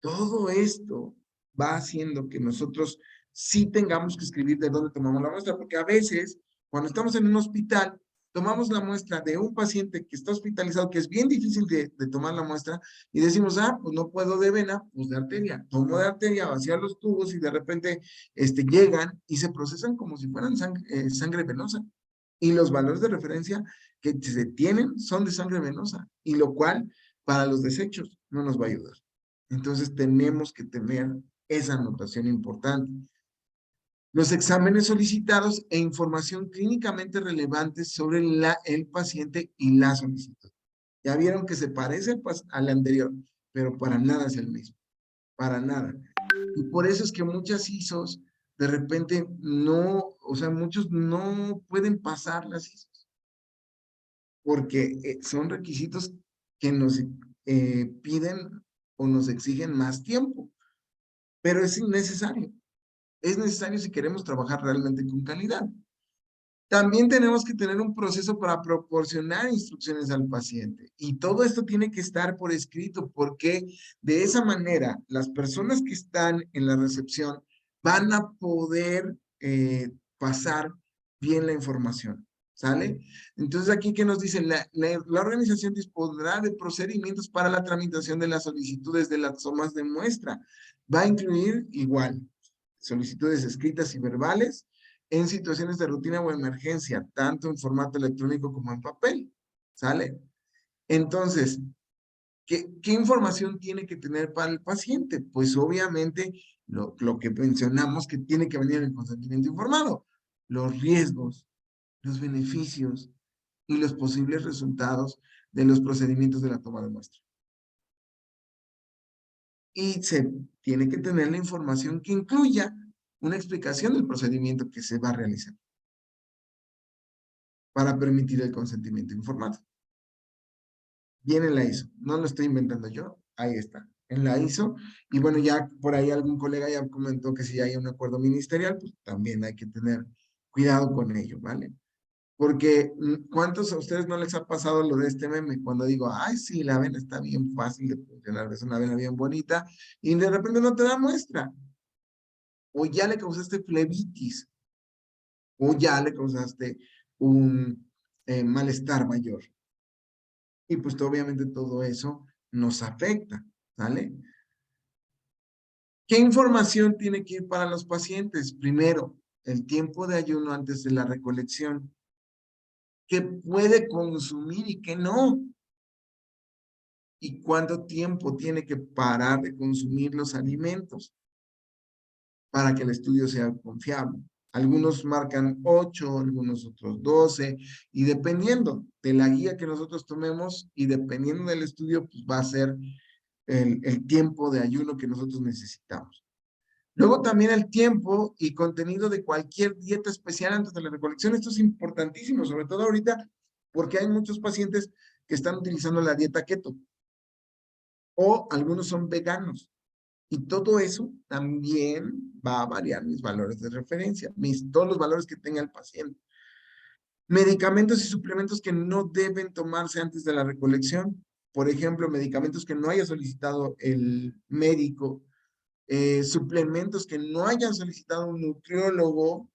todo esto va haciendo que nosotros sí tengamos que escribir de dónde tomamos la muestra, porque a veces, cuando estamos en un hospital, tomamos la muestra de un paciente que está hospitalizado, que es bien difícil de tomar la muestra, y decimos, pues no puedo de vena, pues de arteria. Tomo de arteria, vaciar los tubos, y de repente llegan y se procesan como si fueran sangre venosa. Y los valores de referencia que se tienen son de sangre venosa, y lo cual, para los desechos, no nos va a ayudar. Entonces tenemos que tener esa anotación importante. Los exámenes solicitados e información clínicamente relevante sobre el paciente y la solicitud. Ya vieron que se parece al anterior, pero para nada es el mismo. Para nada. Y por eso es que muchas ISOs de repente no, o sea, muchos no pueden pasar las ISOs. Porque son requisitos que nos piden o nos exigen más tiempo. Pero es innecesario. Es necesario si queremos trabajar realmente con calidad. También tenemos que tener un proceso para proporcionar instrucciones al paciente. Y todo esto tiene que estar por escrito, porque de esa manera las personas que están en la recepción van a poder pasar bien la información. ¿Sale? Entonces aquí que nos dice, la organización dispondrá de procedimientos para la tramitación de las solicitudes de las tomas de muestra. Va a incluir igual solicitudes escritas y verbales en situaciones de rutina o emergencia, tanto en formato electrónico como en papel. ¿Sale? Entonces, ¿qué información tiene que tener para el paciente? Pues obviamente lo que mencionamos que tiene que venir en el consentimiento informado. Los riesgos, los beneficios y los posibles resultados de los procedimientos de la toma de muestra. Y se tiene que tener la información que incluya una explicación del procedimiento que se va a realizar para permitir el consentimiento informado. Viene en la ISO, no lo estoy inventando yo, ahí está, en la ISO. Y bueno, ya por ahí algún colega ya comentó que si hay un acuerdo ministerial, pues también hay que tener cuidado con ello, ¿vale? Porque, ¿cuántos a ustedes no les ha pasado lo de este meme? Cuando digo, ay, sí, la vena está bien fácil de funcionar, es una vena bien bonita, y de repente no te da muestra. O ya le causaste flebitis, o ya le causaste un malestar mayor. Y pues obviamente todo eso nos afecta, ¿vale? ¿Qué información tiene que ir para los pacientes? Primero, el tiempo de ayuno antes de la recolección. ¿Qué puede consumir y qué no? ¿Y cuánto tiempo tiene que parar de consumir los alimentos para que el estudio sea confiable? Algunos marcan 8, algunos otros 12, y dependiendo de la guía que nosotros tomemos y dependiendo del estudio, pues va a ser el tiempo de ayuno que nosotros necesitamos. Luego también el tiempo y contenido de cualquier dieta especial antes de la recolección. Esto es importantísimo, sobre todo ahorita, porque hay muchos pacientes que están utilizando la dieta keto o algunos son veganos. Y todo eso también va a variar mis valores de referencia, todos los valores que tenga el paciente. Medicamentos y suplementos que no deben tomarse antes de la recolección. Por ejemplo, medicamentos que no haya solicitado el médico, suplementos que no hayan solicitado un nutriólogo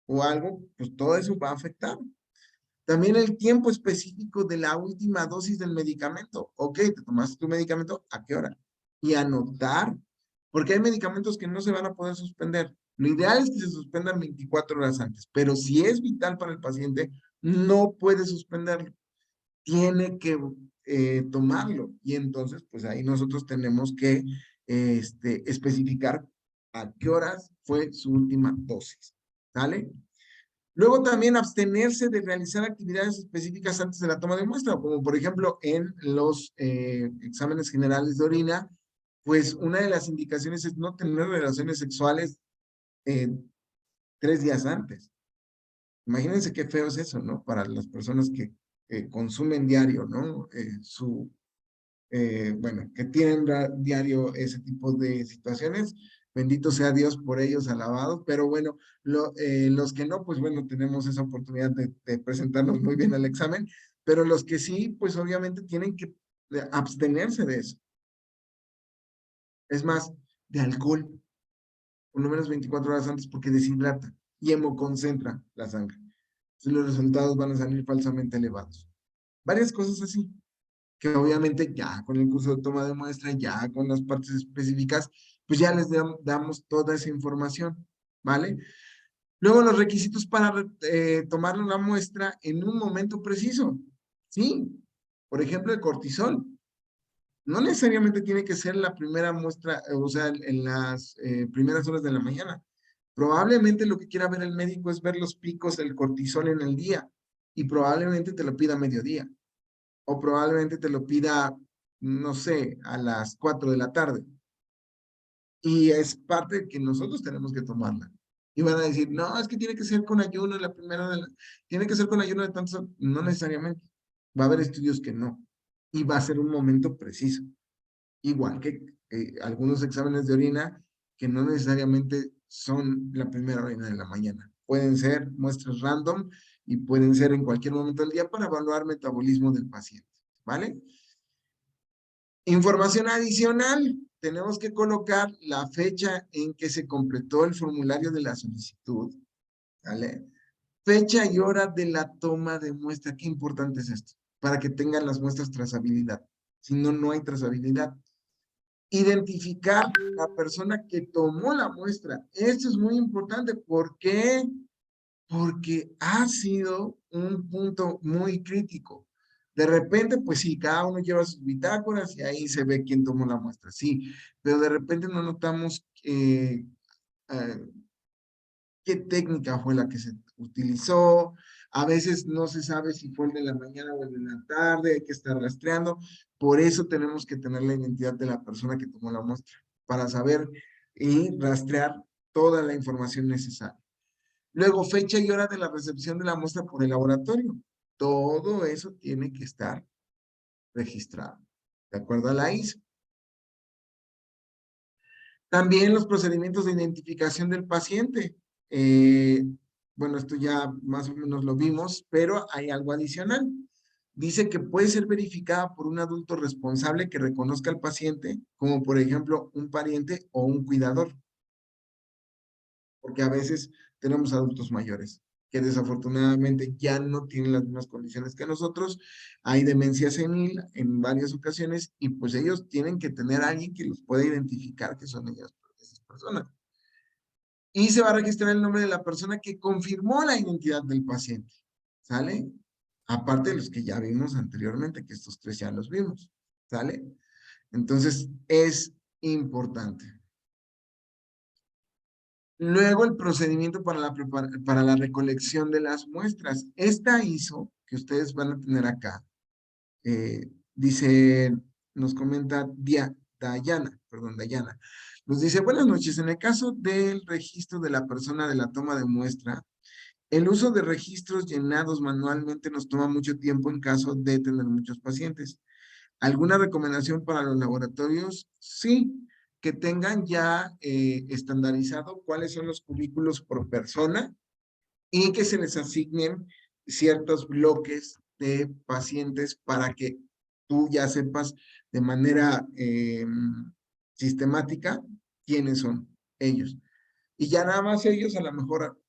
o algo, pues todo eso va a afectar. También el tiempo específico de la última dosis del medicamento. Ok, te tomaste tu medicamento, ¿a qué hora? Y anotar, porque hay medicamentos que no se van a poder suspender. Lo ideal es que se suspendan 24 horas antes, pero si es vital para el paciente, no puede suspenderlo. Tiene que tomarlo. Y entonces, pues ahí nosotros tenemos que especificar a qué horas fue su última dosis. ¿Sale? Luego también abstenerse de realizar actividades específicas antes de la toma de muestra, como por ejemplo en los exámenes generales de orina, pues una de las indicaciones es no tener relaciones sexuales 3 días antes. Imagínense qué feo es eso, ¿no? Para las personas que consumen diario, ¿no? Bueno, que tienen diario ese tipo de situaciones. Bendito sea Dios por ellos, alabado. Pero bueno, los que no, pues bueno, tenemos esa oportunidad de presentarnos muy bien al examen. Pero los que sí, pues obviamente tienen que abstenerse de eso. Es más, de alcohol, por lo menos 24 horas antes, porque deshidrata y hemoconcentra la sangre. Entonces los resultados van a salir falsamente elevados. Varias cosas así, que obviamente ya con el curso de toma de muestra, ya con las partes específicas, pues ya les damos toda esa información, ¿vale? Luego los requisitos para tomar la muestra en un momento preciso, ¿sí? Por ejemplo, el cortisol. No necesariamente tiene que ser la primera muestra, o sea, en las primeras horas de la mañana. Probablemente lo que quiera ver el médico es ver los picos del cortisol en el día y probablemente te lo pida a mediodía o probablemente te lo pida, no sé, a las 4 de la tarde. Y es parte que nosotros tenemos que tomarla. Y van a decir, no, es que tiene que ser con ayuno la primera tiene que ser con ayuno de tantos, no necesariamente. Va a haber estudios que no. Y va a ser un momento preciso. Igual que algunos exámenes de orina que no necesariamente son la primera orina de la mañana. Pueden ser muestras random y pueden ser en cualquier momento del día para evaluar metabolismo del paciente. ¿Vale? Información adicional. Tenemos que colocar la fecha en que se completó el formulario de la solicitud. ¿Vale? Fecha y hora de la toma de muestra. Qué importante es esto. Para que tengan las muestras trazabilidad. Si no, no hay trazabilidad. Identificar la persona que tomó la muestra. Esto es muy importante. ¿Por qué? Porque ha sido un punto muy crítico. De repente, pues sí, cada uno lleva sus bitácoras y ahí se ve quién tomó la muestra, sí, pero de repente no notamos qué técnica fue la que se utilizó. A veces no se sabe si fue el de la mañana o el de la tarde, hay que estar rastreando. Por eso tenemos que tener la identidad de la persona que tomó la muestra, para saber y rastrear toda la información necesaria. Luego, fecha y hora de la recepción de la muestra por el laboratorio. Todo eso tiene que estar registrado, de acuerdo a la ISO. También los procedimientos de identificación del paciente. Bueno, esto ya más o menos lo vimos, pero hay algo adicional. Dice que puede ser verificada por un adulto responsable que reconozca al paciente, como por ejemplo un pariente o un cuidador. Porque a veces tenemos adultos mayores que desafortunadamente ya no tienen las mismas condiciones que nosotros. Hay demencia senil en varias ocasiones y pues ellos tienen que tener a alguien que los pueda identificar que son ellas, esas personas. Y se va a registrar el nombre de la persona que confirmó la identidad del paciente. ¿Sale? Aparte de los que ya vimos anteriormente, que estos 3 ya los vimos. ¿Sale? Entonces, es importante. Luego, el procedimiento para la recolección de las muestras. Esta ISO que ustedes van a tener acá, dice, nos comenta Dayana. Nos dice, buenas noches, en el caso del registro de la persona de la toma de muestra, el uso de registros llenados manualmente nos toma mucho tiempo en caso de tener muchos pacientes. ¿Alguna recomendación para los laboratorios? Sí, que tengan ya estandarizado cuáles son los cubículos por persona y que se les asignen ciertos bloques de pacientes para que tú ya sepas de manera sistemática quiénes son ellos. Y ya nada más ellos a lo mejor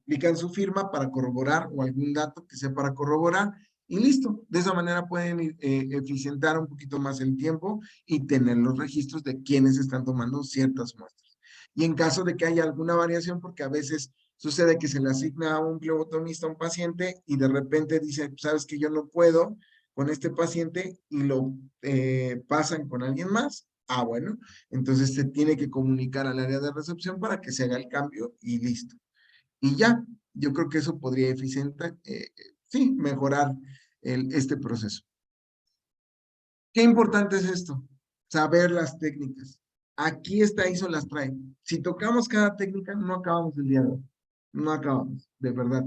aplican su firma para corroborar o algún dato que sea para corroborar y listo. De esa manera pueden eficientar un poquito más el tiempo y tener los registros de quienes están tomando ciertas muestras. Y en caso de que haya alguna variación, porque a veces sucede que se le asigna a un flebotomista a un paciente y de repente dice, sabes que yo no puedo con este paciente y lo pasan con alguien más. Ah, bueno, entonces se tiene que comunicar al área de recepción para que se haga el cambio y listo. Y ya, yo creo que eso podría eficientar, sí, mejorar este proceso. ¿Qué importante es esto? Saber las técnicas. Aquí esta ISO las trae. Si tocamos cada técnica, no acabamos el día de hoy. No acabamos, de verdad.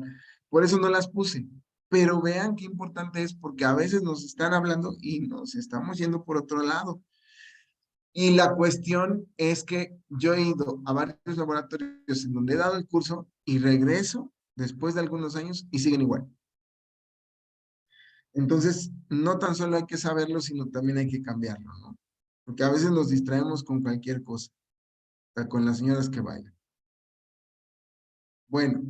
Por eso no las puse. Pero vean qué importante es, porque a veces nos están hablando y nos estamos yendo por otro lado. Y la cuestión es que yo he ido a varios laboratorios en donde he dado el curso y regreso después de algunos años y siguen igual. Entonces, no tan solo hay que saberlo, sino también hay que cambiarlo, ¿no? Porque a veces nos distraemos con cualquier cosa, con las señoras que bailan. Bueno,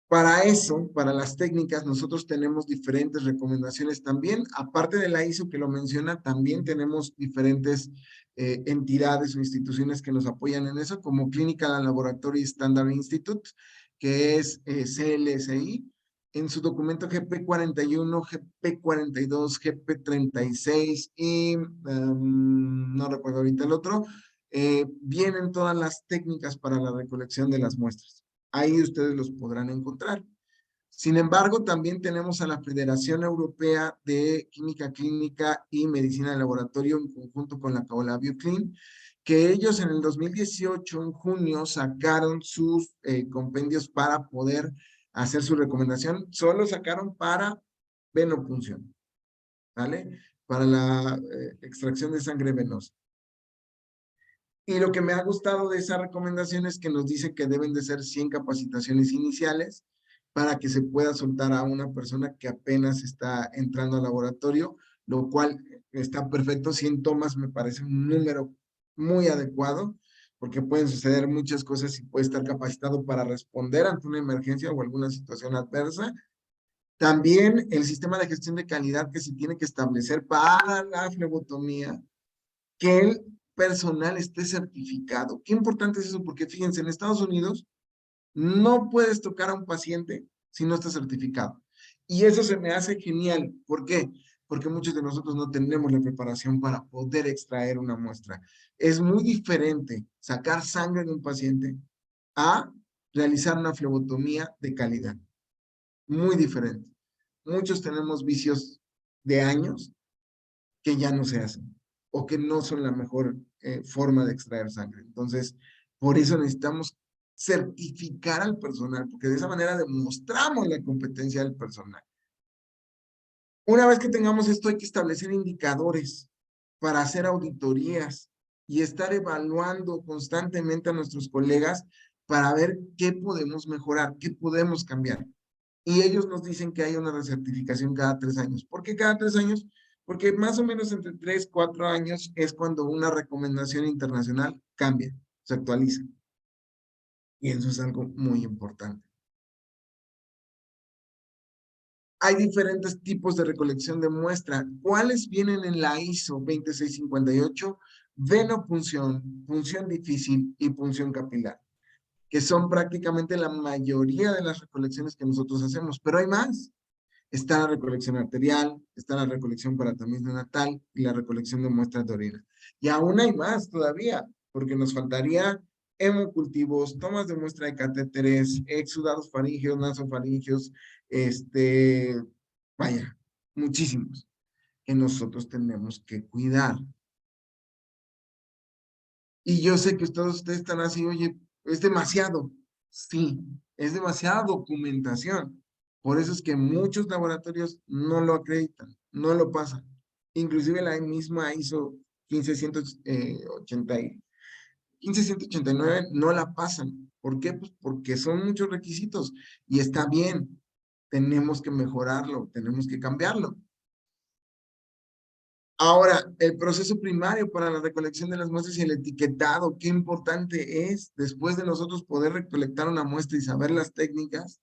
para eso, para las técnicas, nosotros tenemos diferentes recomendaciones también. Aparte de la ISO que lo menciona, también tenemos diferentes entidades o instituciones que nos apoyan en eso, como Clinical Laboratory Standard Institute, que es CLSI, en su documento GP41, GP42, GP36 y no recuerdo ahorita el otro, vienen todas las técnicas para la recolección de las muestras. Ahí ustedes los podrán encontrar. Sin embargo, también tenemos a la Federación Europea de Química Clínica y Medicina de Laboratorio en conjunto con la Caola BioClean, que ellos en el 2018, en junio, sacaron sus compendios para poder hacer su recomendación. Solo sacaron para venopunción, ¿vale? Para la extracción de sangre venosa. Y lo que me ha gustado de esa recomendación es que nos dice que deben de ser 100 capacitaciones iniciales para que se pueda soltar a una persona que apenas está entrando al laboratorio, lo cual está perfecto. 100 tomas me parece un número muy adecuado, porque pueden suceder muchas cosas y puede estar capacitado para responder ante una emergencia o alguna situación adversa. También el sistema de gestión de calidad que se tiene que establecer para la flebotomía, que el personal esté certificado. Qué importante es eso, porque fíjense, en Estados Unidos no puedes tocar a un paciente si no está certificado. Y eso se me hace genial. ¿Por qué? Porque muchos de nosotros no tenemos la preparación para poder extraer una muestra. Es muy diferente sacar sangre de un paciente a realizar una flebotomía de calidad. Muy diferente. Muchos tenemos vicios de años que ya no se hacen o que no son la mejor forma de extraer sangre. Entonces, por eso necesitamos certificar al personal, porque de esa manera demostramos la competencia del personal. Una vez que tengamos esto, hay que establecer indicadores para hacer auditorías y estar evaluando constantemente a nuestros colegas para ver qué podemos mejorar, qué podemos cambiar. Y ellos nos dicen que hay una recertificación cada 3 años. ¿Por qué cada 3 años? Porque más o menos entre 3, 4 años es cuando una recomendación internacional cambia, se actualiza. Y eso es algo muy importante. Hay diferentes tipos de recolección de muestra. ¿Cuáles vienen en la ISO 26658? Venopunción, punción difícil y punción capilar, que son prácticamente la mayoría de las recolecciones que nosotros hacemos, pero hay más. Está la recolección arterial, está la recolección para tamiz neonatal y la recolección de muestras de orina. Y aún hay más todavía, porque nos faltaría hemocultivos, tomas de muestra de catéteres, exudados faríngeos, nasofaringeos, vaya, muchísimos que nosotros tenemos que cuidar. Y yo sé que ustedes están así, oye, es demasiado. Sí, es demasiada documentación. Por eso es que muchos laboratorios no lo acreditan, no lo pasan. Inclusive la misma ISO 15189 no la pasan. ¿Por qué? Pues porque son muchos requisitos y está bien. tenemos que mejorarlo, tenemos que cambiarlo. Ahora, el proceso primario para la recolección de las muestras y el etiquetado, qué importante es, después de nosotros poder recolectar una muestra y saber las técnicas,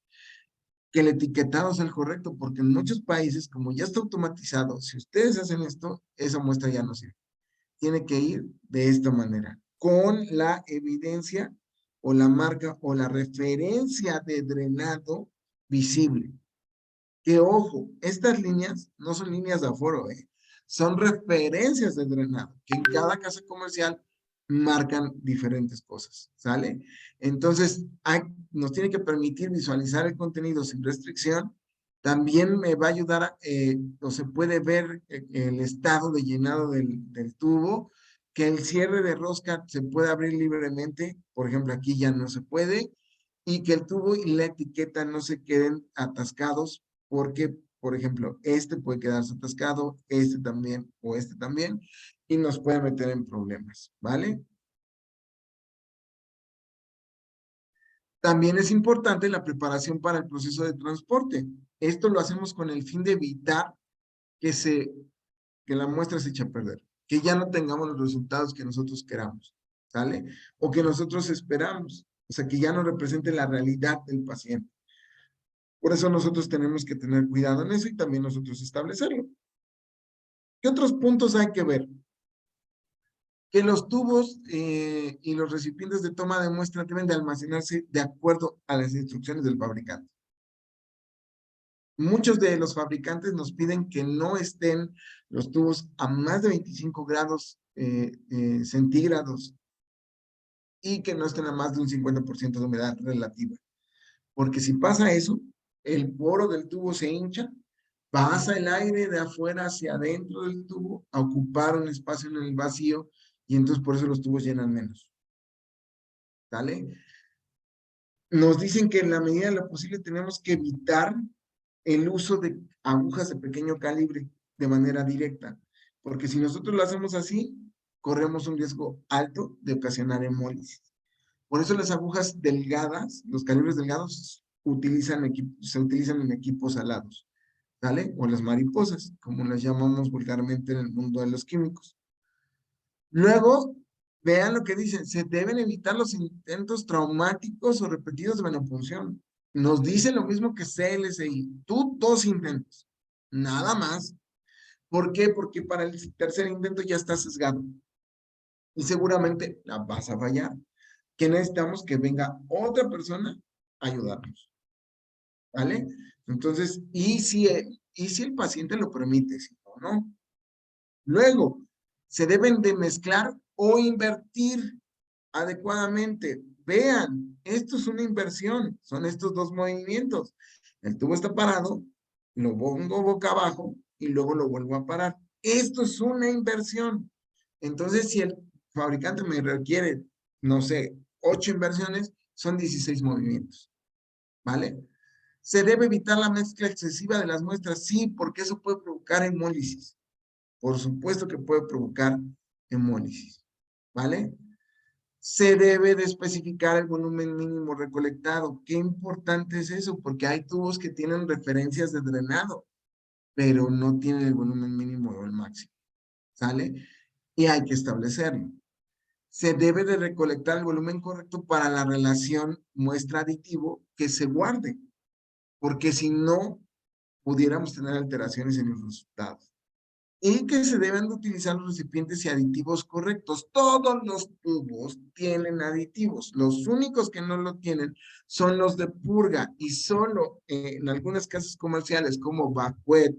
que el etiquetado sea el correcto, porque en muchos países, como ya está automatizado, si ustedes hacen esto, esa muestra ya no sirve. Tiene que ir de esta manera, con la evidencia o la marca o la referencia de drenado visible. Que ojo, estas líneas no son líneas de aforo, son referencias de drenado, que en cada casa comercial marcan diferentes cosas, ¿sale? Entonces, nos tiene que permitir visualizar el contenido sin restricción. También me va a ayudar, o se puede ver el estado de llenado del tubo, que el cierre de rosca se puede abrir libremente, por ejemplo, aquí ya no se puede, y que el tubo y la etiqueta no se queden atascados, porque, por ejemplo, este puede quedarse atascado, este también, o este también, y nos puede meter en problemas, ¿vale? También es importante la preparación para el proceso de transporte. Esto lo hacemos con el fin de evitar que la muestra se eche a perder, que ya no tengamos los resultados que nosotros queramos, ¿sale? O que nosotros esperamos, o sea, que ya no represente la realidad del paciente. Por eso nosotros tenemos que tener cuidado en eso y también nosotros establecerlo. ¿Qué otros puntos hay que ver? Que los tubos y los recipientes de toma de muestra deben de almacenarse de acuerdo a las instrucciones del fabricante. Muchos de los fabricantes nos piden que no estén los tubos a más de 25 grados centígrados y que no estén a más de un 50% de humedad relativa. Porque si pasa eso, el poro del tubo se hincha, pasa el aire de afuera hacia adentro del tubo a ocupar un espacio en el vacío y entonces por eso los tubos llenan menos. ¿Vale? Nos dicen que en la medida de lo posible tenemos que evitar el uso de agujas de pequeño calibre de manera directa, porque si nosotros lo hacemos así, corremos un riesgo alto de ocasionar hemólisis. Por eso las agujas delgadas, los calibres delgados, se utilizan en equipos alados, ¿vale? O las mariposas, como las llamamos vulgarmente en el mundo de los químicos. Luego, vean lo que dicen, se deben evitar los intentos traumáticos o repetidos de venopunción. Nos dice lo mismo que CLSI, tú 2 intentos, nada más. ¿Por qué? Porque para el tercer intento ya está sesgado y seguramente la vas a fallar. Que necesitamos que venga otra persona a ayudarnos, ¿vale? Entonces, y si el paciente lo permite, si no, no. Luego, se deben de mezclar o invertir adecuadamente. Vean, esto es una inversión, son estos 2 movimientos. El tubo está parado, lo pongo boca abajo y luego lo vuelvo a parar. Esto es una inversión. Entonces, si el fabricante me requiere, no sé, 8 inversiones, son 16 movimientos, ¿vale? ¿Se debe evitar la mezcla excesiva de las muestras? Sí, porque eso puede provocar hemólisis. Por supuesto que puede provocar hemólisis, ¿vale? Se debe de especificar el volumen mínimo recolectado. Qué importante es eso, porque hay tubos que tienen referencias de drenado, pero no tienen el volumen mínimo o el máximo, ¿sale? Y hay que establecerlo. Se debe de recolectar el volumen correcto para la relación muestra aditivo que se guarde, porque si no, pudiéramos tener alteraciones en los resultados. Y que se deben de utilizar los recipientes y aditivos correctos. Todos los tubos tienen aditivos. Los únicos que no lo tienen son los de purga y solo en algunas casas comerciales como Bacuet,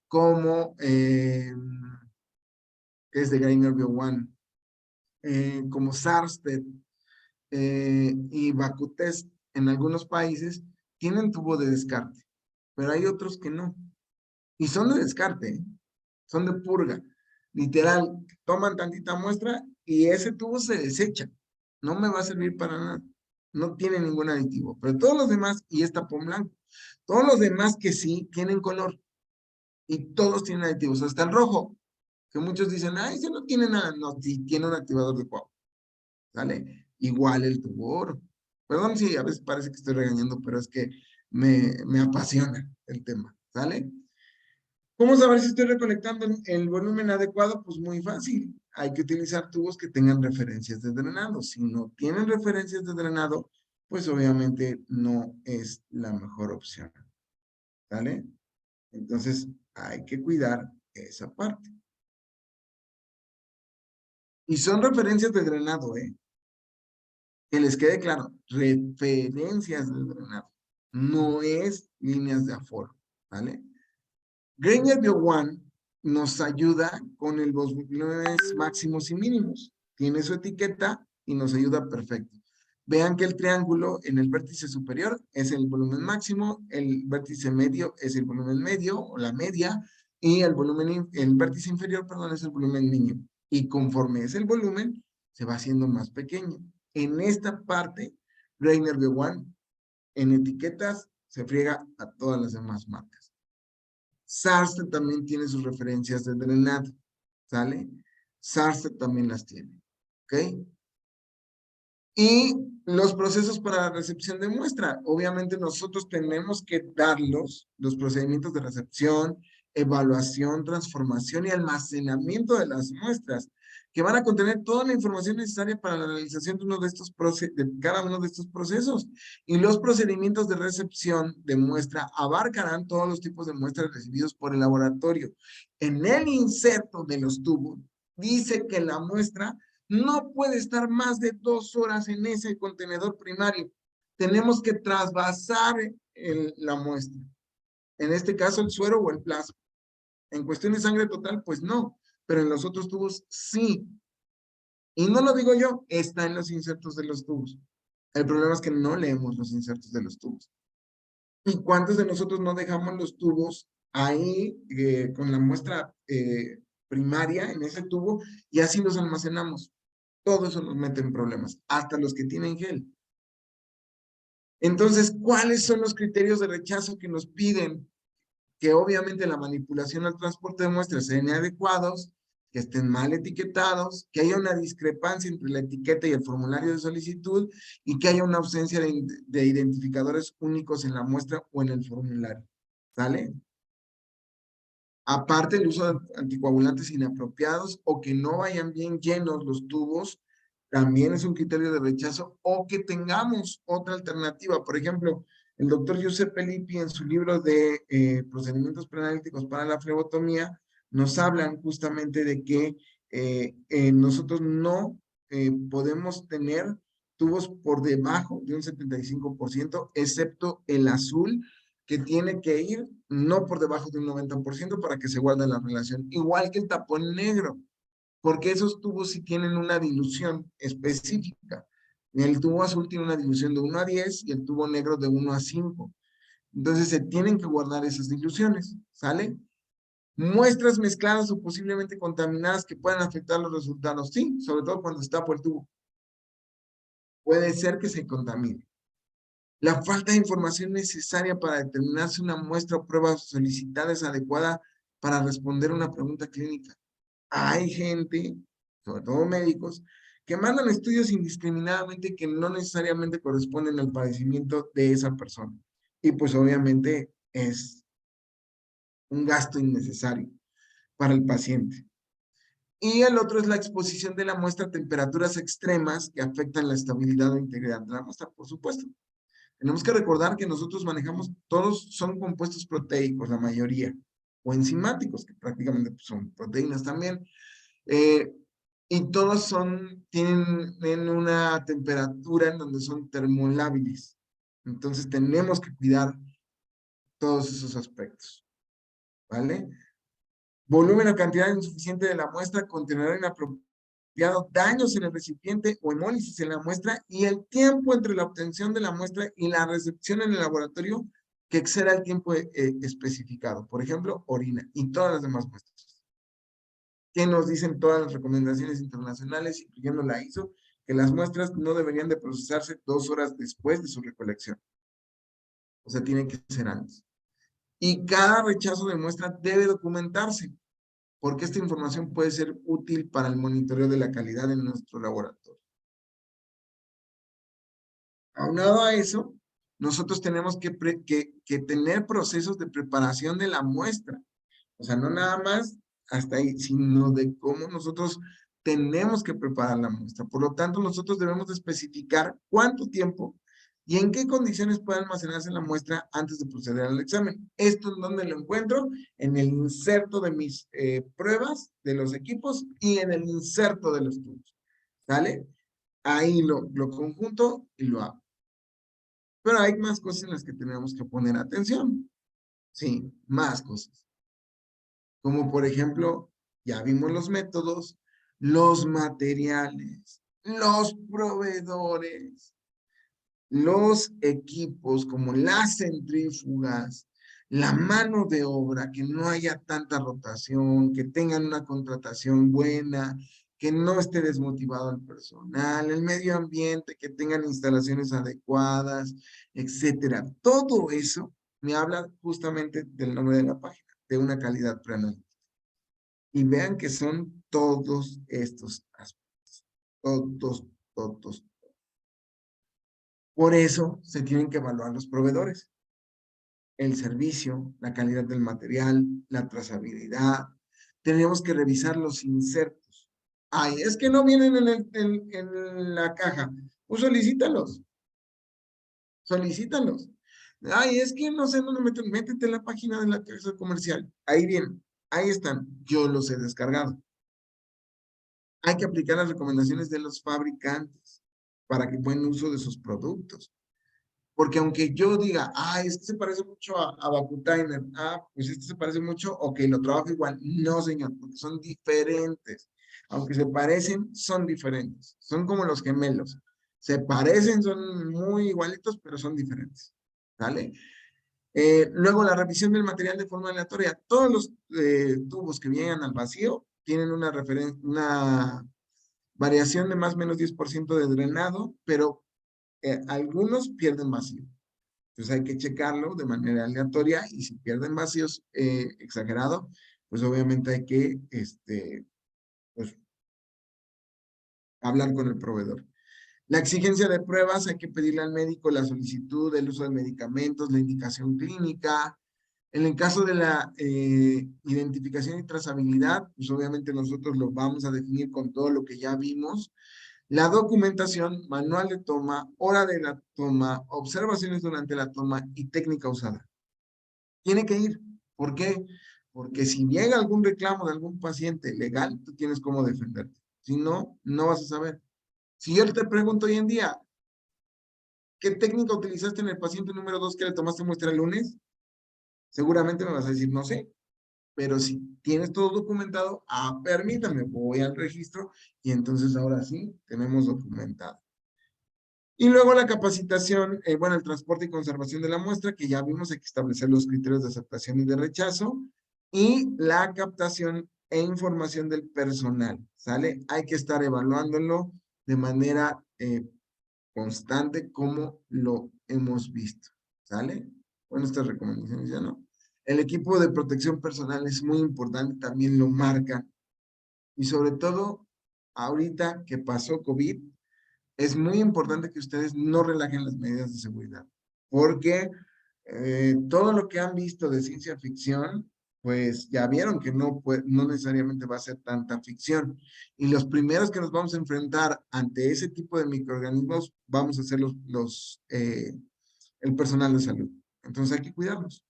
como es de Greiner Bio One, como Sarsted y Bacutest en algunos países tienen tubo de descarte, pero hay otros que no. Y son de descarte, ¿eh? Son de purga. Literal, toman tantita muestra y ese tubo se desecha. No me va a servir para nada. No tiene ningún aditivo. Pero todos los demás, y es tapón blanco, todos los demás que sí tienen color. Y todos tienen aditivos, hasta el rojo. Que muchos dicen, ay, ese no tiene nada. No, sí, tiene un activador de coagulación. ¿Sale? Igual el tubo oro. Perdón si a veces parece que estoy regañando, pero es que me apasiona el tema, ¿sale? ¿Cómo saber si estoy recolectando el volumen adecuado? Pues muy fácil. Hay que utilizar tubos que tengan referencias de drenado. Si no tienen referencias de drenado, pues obviamente no es la mejor opción. ¿Vale? Entonces, hay que cuidar esa parte. Y son referencias de drenado, ¿eh? Que les quede claro, referencias de drenado. No es líneas de aforo, ¿vale? Grainger BioOne nos ayuda con los volúmenes máximos y mínimos. Tiene su etiqueta y nos ayuda perfecto. Vean que el triángulo en el vértice superior es el volumen máximo, el vértice medio es el volumen medio o la media, y el vértice inferior, perdón, es el volumen mínimo. Y conforme es el volumen, se va haciendo más pequeño. En esta parte, Grainger BioOne en etiquetas se friega a todas las demás marcas. Sarste también tiene sus referencias de drenado, ¿sale? Sarste también las tiene, ¿ok? Y los procesos para la recepción de muestra. Obviamente nosotros tenemos que darlos, los procedimientos de recepción, evaluación, transformación y almacenamiento de las muestras, que van a contener toda la información necesaria para la realización de cada uno de estos procesos. Y los procedimientos de recepción de muestra abarcarán todos los tipos de muestras recibidos por el laboratorio. En el inserto de los tubos, dice que la muestra no puede estar más de 2 horas en ese contenedor primario. Tenemos que trasvasar la muestra. En este caso, el suero o el plasma. En cuestión de sangre total, pues no. Pero en los otros tubos, sí. Y no lo digo yo, está en los insertos de los tubos. El problema es que no leemos los insertos de los tubos. ¿Y cuántos de nosotros no dejamos los tubos ahí con la muestra primaria en ese tubo y así los almacenamos? Todo eso nos mete en problemas, hasta los que tienen gel. Entonces, ¿cuáles son los criterios de rechazo que nos piden? Que obviamente la manipulación al transporte de muestras sean inadecuados, que estén mal etiquetados, que haya una discrepancia entre la etiqueta y el formulario de solicitud y que haya una ausencia de identificadores únicos en la muestra o en el formulario. ¿Sale? Aparte el uso de anticoagulantes inapropiados o que no vayan bien llenos los tubos, también es un criterio de rechazo, o que tengamos otra alternativa. Por ejemplo, el doctor Giuseppe Lippi en su libro de procedimientos preanalíticos para la flebotomía nos hablan justamente de que nosotros no podemos tener tubos por debajo de un 75%, excepto el azul, que tiene que ir no por debajo de un 90% para que se guarde la relación. Igual que el tapón negro, porque esos tubos sí tienen una dilución específica. El tubo azul tiene una dilución de 1 a 10 y el tubo negro de 1 a 5. Entonces se tienen que guardar esas diluciones, ¿sale? Muestras mezcladas o posiblemente contaminadas que puedan afectar los resultados. Sí, sobre todo cuando está por el tubo. Puede ser que se contamine. La falta de información necesaria para determinar si una muestra o prueba solicitada es adecuada para responder una pregunta clínica. Hay gente, sobre todo médicos, que mandan estudios indiscriminadamente que no necesariamente corresponden al padecimiento de esa persona. Y pues obviamente es un gasto innecesario para el paciente. Y el otro es la exposición de la muestra a temperaturas extremas que afectan la estabilidad o integridad de la muestra, por supuesto. Tenemos que recordar que nosotros manejamos, todos son compuestos proteicos, la mayoría, o enzimáticos, que prácticamente pues, son proteínas también, y todos tienen una temperatura en donde son termolábiles. Entonces tenemos que cuidar todos esos aspectos, ¿vale? Volumen o cantidad insuficiente de la muestra, contenedor inapropiado, daños en el recipiente o hemólisis en la muestra y el tiempo entre la obtención de la muestra y la recepción en el laboratorio que exceda el tiempo especificado. Por ejemplo, orina y todas las demás muestras. ¿Qué nos dicen todas las recomendaciones internacionales, incluyendo la ISO? Que las muestras no deberían de procesarse 2 horas después de su recolección. O sea, tienen que ser antes. Y cada rechazo de muestra debe documentarse, porque esta información puede ser útil para el monitoreo de la calidad en nuestro laboratorio. Aunado a eso, nosotros tenemos que tener procesos de preparación de la muestra. O sea, no nada más hasta ahí, sino de cómo nosotros tenemos que preparar la muestra. Por lo tanto, nosotros debemos de especificar cuánto tiempo y en qué condiciones puede almacenarse la muestra antes de proceder al examen. ¿Esto en dónde lo encuentro? En el inserto de mis pruebas de los equipos y en el inserto de los tubos. ¿Sale? Ahí lo conjunto y lo hago. Pero hay más cosas en las que tenemos que poner atención. Sí, más cosas. Como por ejemplo, ya vimos los métodos, los materiales, los proveedores, los equipos como las centrífugas, la mano de obra, que no haya tanta rotación, que tengan una contratación buena, que no esté desmotivado el personal, el medio ambiente, que tengan instalaciones adecuadas, etcétera. Todo eso me habla justamente del nombre de la página, de una calidad preanalítica. Y vean que son todos estos aspectos. Todos. Por eso se tienen que evaluar los proveedores. El servicio, la calidad del material, la trazabilidad. Tenemos que revisar los insertos. Ay, es que no vienen en la caja. Pues solicítalos. Solicítalos. Ay, es que no sé dónde meten. Métete en la página de la casa comercial. Ahí vienen. Ahí están. Yo los he descargado. Hay que aplicar las recomendaciones de los fabricantes para que buen uso de sus productos. Porque aunque yo diga, este se parece mucho a Vacutainer, pues este se parece mucho, ok, lo trabajo igual. No, señor, porque son diferentes. Aunque se parecen, son diferentes. Son como los gemelos. Se parecen, son muy igualitos, pero son diferentes. ¿Vale? Luego, la revisión del material de forma aleatoria. Todos los tubos que vienen al vacío tienen una variación de más o menos 10% de drenado, pero algunos pierden vacío. Entonces hay que checarlo de manera aleatoria y si pierden vacíos exagerado, pues obviamente hay que pues, hablar con el proveedor. La exigencia de pruebas, hay que pedirle al médico la solicitud del uso de medicamentos, la indicación clínica. En el caso de la identificación y trazabilidad, pues obviamente nosotros lo vamos a definir con todo lo que ya vimos. La documentación, manual de toma, hora de la toma, observaciones durante la toma y técnica usada. Tiene que ir. ¿Por qué? Porque si llega algún reclamo de algún paciente legal, tú tienes cómo defenderte. Si no, no vas a saber. Si yo te pregunto hoy en día, ¿qué técnica utilizaste en el paciente número 2 que le tomaste muestra el lunes? Seguramente me vas a decir, no sé. Pero si tienes todo documentado, permítame, voy al registro y entonces ahora sí, tenemos documentado. Y luego la capacitación, el transporte y conservación de la muestra, que ya vimos, hay que establecer los criterios de aceptación y de rechazo, y la captación e información del personal, ¿sale? Hay que estar evaluándolo de manera constante como lo hemos visto, ¿sale? Bueno, estas recomendaciones ya no. El equipo de protección personal es muy importante, también lo marcan, y sobre todo, ahorita que pasó COVID, es muy importante que ustedes no relajen las medidas de seguridad, porque todo lo que han visto de ciencia ficción, pues ya vieron que no necesariamente va a ser tanta ficción. Y los primeros que nos vamos a enfrentar ante ese tipo de microorganismos, vamos a ser el personal de salud. Entonces hay que cuidarlos.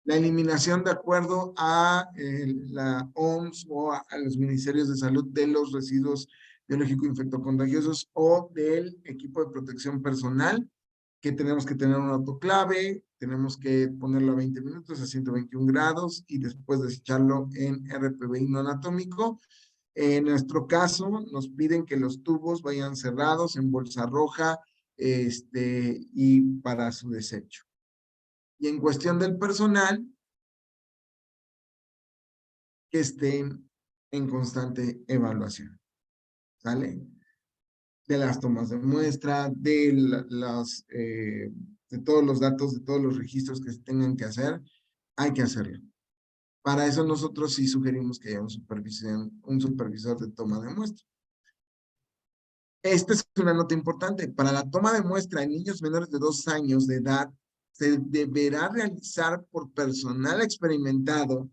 La eliminación de acuerdo a la OMS o a los ministerios de salud de los residuos biológicos infectocontagiosos o del equipo de protección personal, que tenemos que tener un autoclave, tenemos que ponerlo a 20 minutos a 121 grados y después desecharlo en RPBI no anatómico. En nuestro caso, nos piden que los tubos vayan cerrados en bolsa roja y para su desecho. Y en cuestión del personal, que estén en constante evaluación, ¿sale? De las tomas de muestra, de todos los datos, de todos los registros que se tengan que hacer, hay que hacerlo. Para eso nosotros sí sugerimos que haya un supervisor de toma de muestra. Esta es una nota importante. Para la toma de muestra en niños menores de 2 años de edad, se deberá realizar por personal experimentado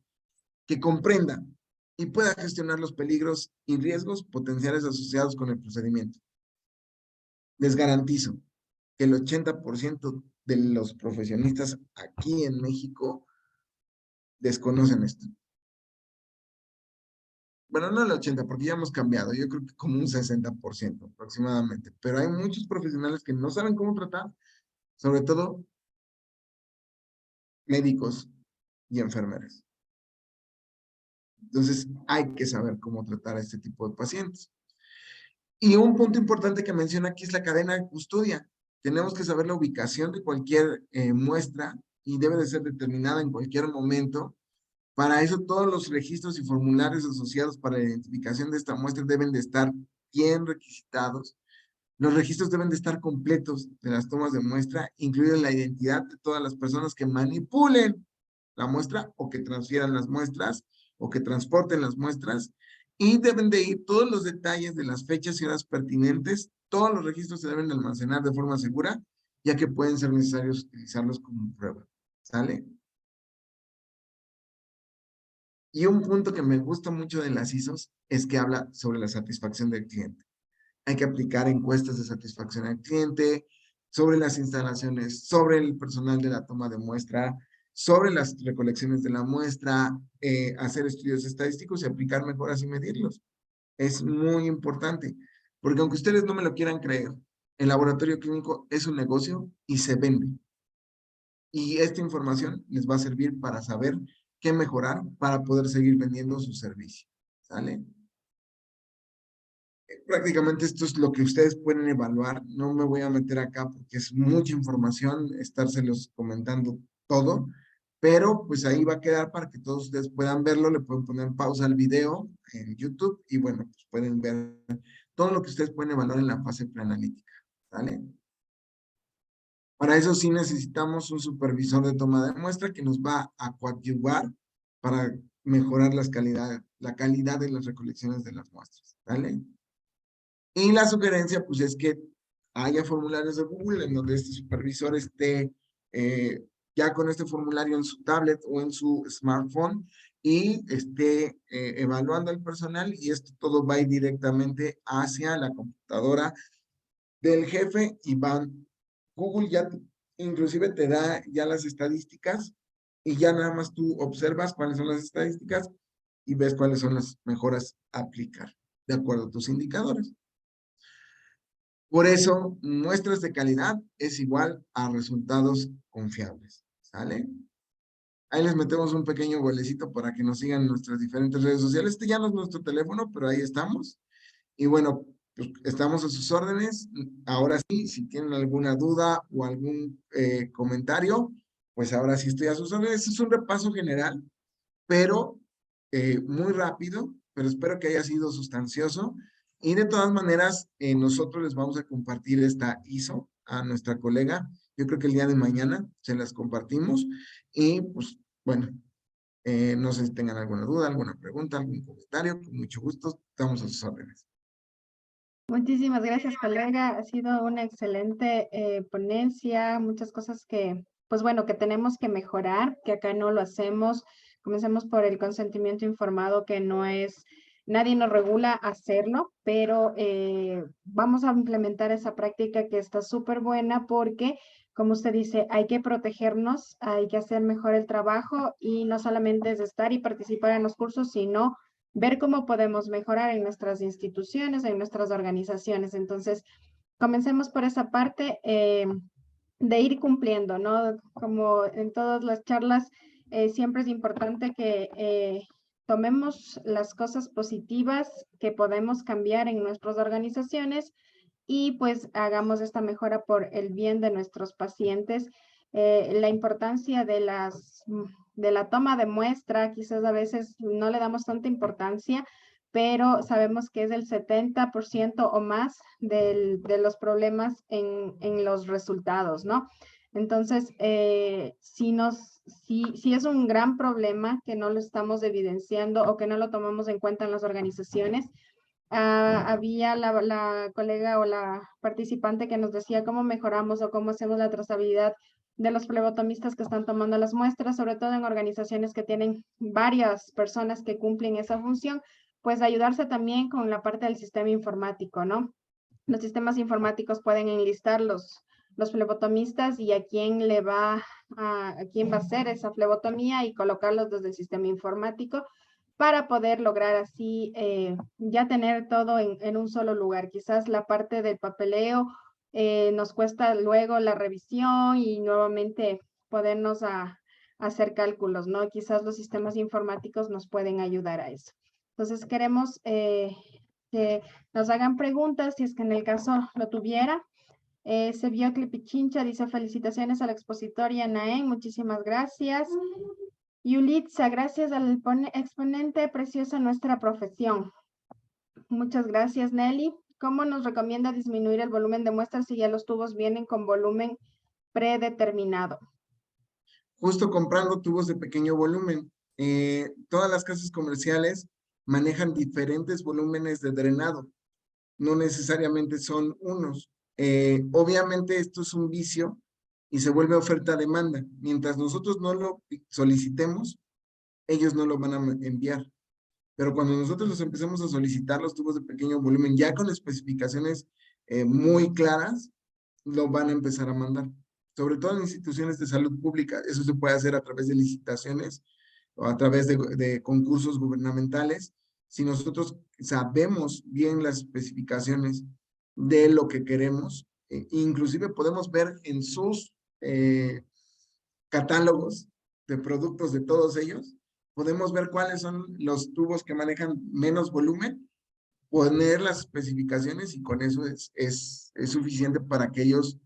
que comprenda y pueda gestionar los peligros y riesgos potenciales asociados con el procedimiento. Les garantizo que el 80% de los profesionistas aquí en México desconocen esto. Bueno, no el 80, porque ya hemos cambiado. Yo creo que como un 60% aproximadamente. Pero hay muchos profesionales que no saben cómo tratar, sobre todo médicos y enfermeras. Entonces, hay que saber cómo tratar a este tipo de pacientes. Y un punto importante que menciona aquí es la cadena de custodia. Tenemos que saber la ubicación de cualquier muestra y debe de ser determinada en cualquier momento. Para eso, todos los registros y formularios asociados para la identificación de esta muestra deben de estar bien requisitados. Los registros deben de estar completos de las tomas de muestra, incluida la identidad de todas las personas que manipulen la muestra o que transfieran las muestras o que transporten las muestras, y deben de ir todos los detalles de las fechas y horas pertinentes. Todos los registros se deben de almacenar de forma segura, ya que pueden ser necesarios utilizarlos como prueba. ¿Sale? Y un punto que me gusta mucho de las ISOs es que habla sobre la satisfacción del cliente. Hay que aplicar encuestas de satisfacción al cliente, sobre las instalaciones, sobre el personal de la toma de muestra, sobre las recolecciones de la muestra, hacer estudios estadísticos y aplicar mejoras y medirlos. Es muy importante, porque aunque ustedes no me lo quieran creer, el laboratorio clínico es un negocio y se vende. Y esta información les va a servir para saber qué mejorar para poder seguir vendiendo su servicio. ¿Sale? Prácticamente esto es lo que ustedes pueden evaluar. No me voy a meter acá porque es mucha información estárselos comentando todo, pero pues ahí va a quedar para que todos ustedes puedan verlo. Le pueden poner pausa al video en YouTube y bueno, pues pueden ver todo lo que ustedes pueden evaluar en la fase preanalítica. ¿Vale? Para eso sí necesitamos un supervisor de toma de muestra que nos va a coadyuvar para mejorar la calidad de las recolecciones de las muestras. ¿Vale? Y la sugerencia, pues, es que haya formularios de Google en donde este supervisor esté ya con este formulario en su tablet o en su smartphone y esté evaluando al personal, y esto todo va a ir directamente hacia la computadora del jefe y Google ya inclusive te da ya las estadísticas y ya nada más tú observas cuáles son las estadísticas y ves cuáles son las mejoras a aplicar de acuerdo a tus indicadores. Por eso, muestras de calidad es igual a resultados confiables. ¿Sale? Ahí les metemos un pequeño golecito para que nos sigan en nuestras diferentes redes sociales. Este ya no es nuestro teléfono, pero ahí estamos. Y bueno, pues estamos a sus órdenes. Ahora sí, si tienen alguna duda o algún comentario, pues ahora sí estoy a sus órdenes. Es un repaso general, pero muy rápido, pero espero que haya sido sustancioso. Y de todas maneras, nosotros les vamos a compartir esta ISO a nuestra colega. Yo creo que el día de mañana se las compartimos. Y pues, bueno, no sé si tengan alguna duda, alguna pregunta, algún comentario. Con mucho gusto, estamos a sus órdenes.
Muchísimas gracias, colega. Ha sido una excelente ponencia, muchas cosas que, pues bueno, que tenemos que mejorar, que acá no lo hacemos. Comencemos por el consentimiento informado, que no es, nadie nos regula hacerlo, pero vamos a implementar esa práctica que está súper buena porque, como usted dice, hay que protegernos, hay que hacer mejor el trabajo y no solamente es estar y participar en los cursos, sino ver cómo podemos mejorar en nuestras instituciones, en nuestras organizaciones. Entonces, comencemos por esa parte de ir cumpliendo, ¿no? Como en todas las charlas, siempre es importante que tomemos las cosas positivas que podemos cambiar en nuestras organizaciones y pues hagamos esta mejora por el bien de nuestros pacientes. La importancia de la toma de muestra, quizás a veces no le damos tanta importancia, pero sabemos que es el 70% o más de los problemas en los resultados, ¿no? Entonces, si es un gran problema que no lo estamos evidenciando o que no lo tomamos en cuenta en las organizaciones, había la colega o la participante que nos decía cómo mejoramos o cómo hacemos la trazabilidad de los flebotomistas que están tomando las muestras, sobre todo en organizaciones que tienen varias personas que cumplen esa función, pues ayudarse también con la parte del sistema informático, ¿no? Los sistemas informáticos pueden enlistar los flebotomistas y a quién a quién va a hacer esa flebotomía y colocarlos desde el sistema informático para poder lograr así ya tener todo en un solo lugar. Quizás la parte del papeleo nos cuesta luego la revisión y nuevamente podernos hacer cálculos, ¿no? Quizás los sistemas informáticos nos pueden ayudar a eso. Entonces queremos que nos hagan preguntas si es que en el caso lo tuviera. Se vio Clipichincha, dice felicitaciones al expositor y a Naén, muchísimas gracias. Yulitza, gracias al exponente preciosa nuestra profesión. Muchas gracias, Nelly. ¿Cómo nos recomienda disminuir el volumen de muestras si ya los tubos vienen con volumen predeterminado?
Justo comprando tubos de pequeño volumen. Todas las casas comerciales manejan diferentes volúmenes de drenado. No necesariamente son unos. Obviamente esto es un vicio y se vuelve oferta-demanda. Mientras nosotros no lo solicitemos, ellos no lo van a enviar. Pero cuando nosotros los empecemos a solicitar los tubos de pequeño volumen, ya con especificaciones muy claras, lo van a empezar a mandar. Sobre todo en instituciones de salud pública, eso se puede hacer a través de licitaciones o a través de concursos gubernamentales. Si nosotros sabemos bien las especificaciones de lo que queremos, inclusive podemos ver en sus catálogos de productos de todos ellos, podemos ver cuáles son los tubos que manejan menos volumen, poner las especificaciones y con eso es suficiente para que ellos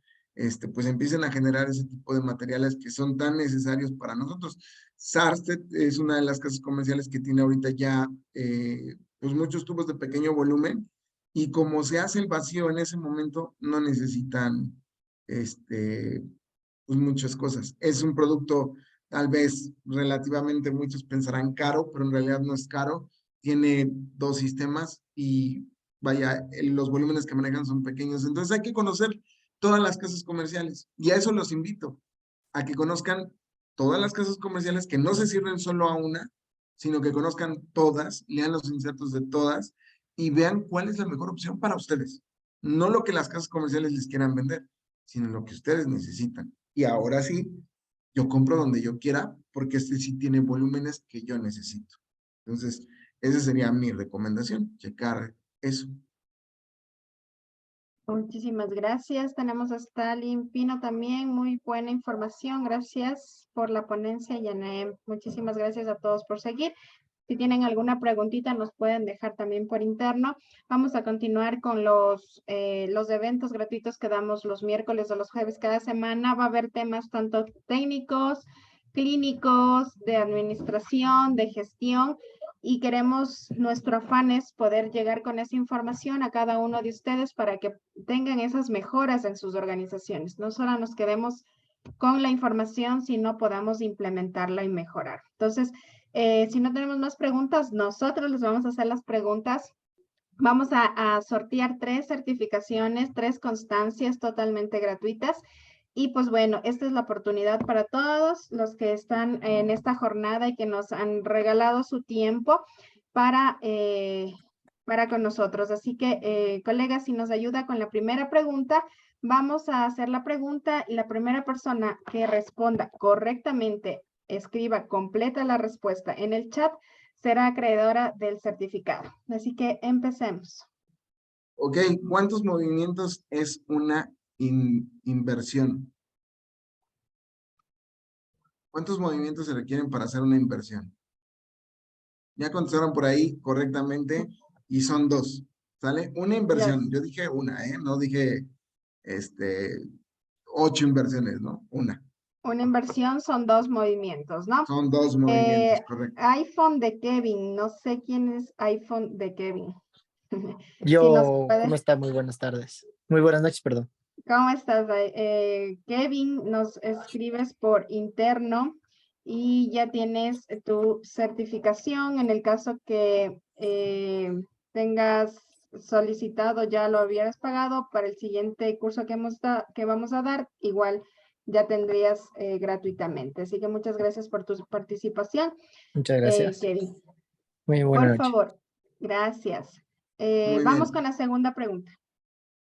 pues empiecen a generar ese tipo de materiales que son tan necesarios para nosotros. Sarstedt es una de las casas comerciales que tiene ahorita ya pues muchos tubos de pequeño volumen y como se hace el vacío en ese momento, no necesitan pues muchas cosas. Es un producto tal vez relativamente muchos pensarán caro, pero en realidad no es caro. Tiene dos sistemas y vaya, los volúmenes que manejan son pequeños. Entonces hay que conocer todas las casas comerciales y a eso los invito, a que conozcan todas las casas comerciales, que no se sirven solo a una, sino que conozcan todas, lean los insertos de todas y vean cuál es la mejor opción para ustedes. No lo que las casas comerciales les quieran vender, sino lo que ustedes necesitan. Y ahora sí, yo compro donde yo quiera porque este sí tiene volúmenes que yo necesito. Entonces, esa sería mi recomendación, checar eso.
Muchísimas gracias. Tenemos a Stalin Pino también. Muy buena información. Gracias por la ponencia, Yanaem. Muchísimas gracias a todos por seguir. Si tienen alguna preguntita, nos pueden dejar también por interno. Vamos a continuar con los eventos gratuitos que damos los miércoles o los jueves cada semana. Va a haber temas tanto técnicos, clínicos, de administración, de gestión. Y queremos, nuestro afán es poder llegar con esa información a cada uno de ustedes para que tengan esas mejoras en sus organizaciones. No solo nos quedemos con la información, sino podamos implementarla y mejorar. Entonces, si no tenemos más preguntas, nosotros les vamos a hacer las preguntas. Vamos a sortear 3 certificaciones, 3 constancias totalmente gratuitas. Y pues bueno, esta es la oportunidad para todos los que están en esta jornada y que nos han regalado su tiempo para con nosotros. Así que, colegas, si nos ayuda con la primera pregunta, vamos a hacer la pregunta y la primera persona que responda correctamente, escriba completa la respuesta en el chat, será acreedora del certificado. Así que empecemos.
Ok, ¿cuántos movimientos es una inversión? ¿Cuántos movimientos se requieren para hacer una inversión? Ya contestaron por ahí correctamente y son 2, ¿sale? Una inversión,
Yes.
yo dije una, no dije 8 inversiones, ¿no? Una.
Una inversión son 2 movimientos, ¿no?
Son 2 movimientos, correcto.
iPhone de Kevin, no sé quién es iPhone de Kevin.
¿Cómo está? Muy buenas tardes. Muy buenas noches, perdón.
¿Cómo estás? Kevin, nos escribes por interno y ya tienes tu certificación en el caso que tengas solicitado ya lo hubieras pagado, para el siguiente curso que vamos a dar, igual ya tendrías gratuitamente. Así que muchas gracias por tu participación.
Muchas gracias.
Kevin.
Muy buena
Por
noche.
favor, gracias.
Muy
Vamos
bien.
con la segunda pregunta.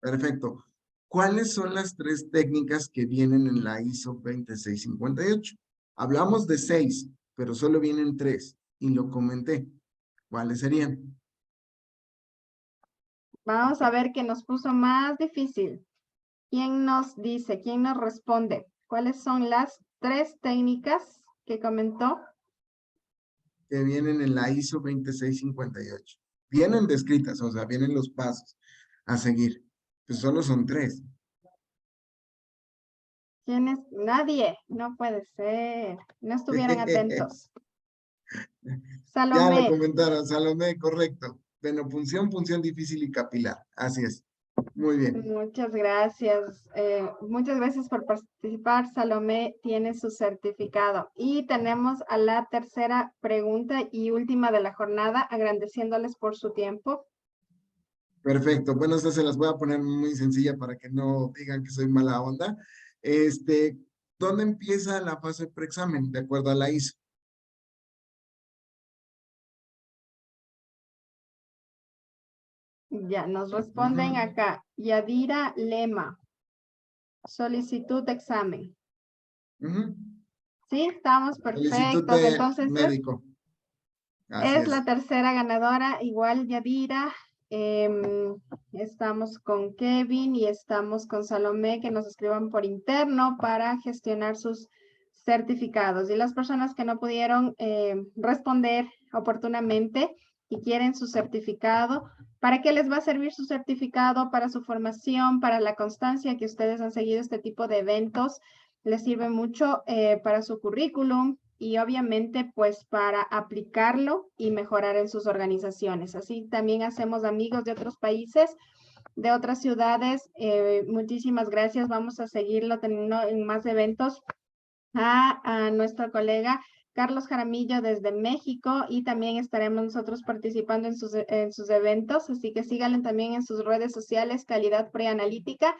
Perfecto. ¿Cuáles son las 3 técnicas que vienen en la ISO 26058? Hablamos de 6, pero solo vienen 3 y lo comenté. ¿Cuáles serían?
Vamos a ver qué nos puso más difícil. ¿Quién nos dice, quién nos responde? ¿Cuáles son las 3 técnicas que comentó?
Que vienen en la ISO 26058. Vienen descritas, o sea, vienen los pasos a seguir. Pues solo son 3.
¿Quién es? Nadie. No puede ser. No estuvieron atentos.
Ya lo
Salomé.
comentaron, Salomé, correcto. Venopunción, punción difícil y capilar. Así es. Muy bien.
Muchas gracias. Muchas gracias por participar. Salomé tiene su certificado. Y tenemos a la tercera pregunta y última de la jornada, agradeciéndoles por su tiempo.
Perfecto. Bueno, estas se las voy a poner muy sencilla para que no digan que soy mala onda. ¿Dónde empieza la fase preexamen? De acuerdo a la ISO.
Ya, nos responden acá. Yadira Lema. Solicitud de examen. Sí, estamos
Solicitud
perfectos.
de
Entonces
médico. Así
es la
es.
tercera ganadora. Igual Yadira. Estamos con Kevin y estamos con Salomé, que nos escriban por interno para gestionar sus certificados. Y las personas que no pudieron responder oportunamente y quieren su certificado, ¿para qué les va a servir su certificado? Para su formación, para la constancia que ustedes han seguido este tipo de eventos. Les sirve mucho para su currículum y obviamente pues para aplicarlo y mejorar en sus organizaciones. Así también hacemos amigos de otros países, de otras ciudades. Muchísimas gracias. Vamos a seguirlo teniendo en más eventos. A nuestro colega Carlos Jaramillo desde México, y también estaremos nosotros participando en sus eventos, así que síganle también en sus redes sociales, Calidad Preanalítica,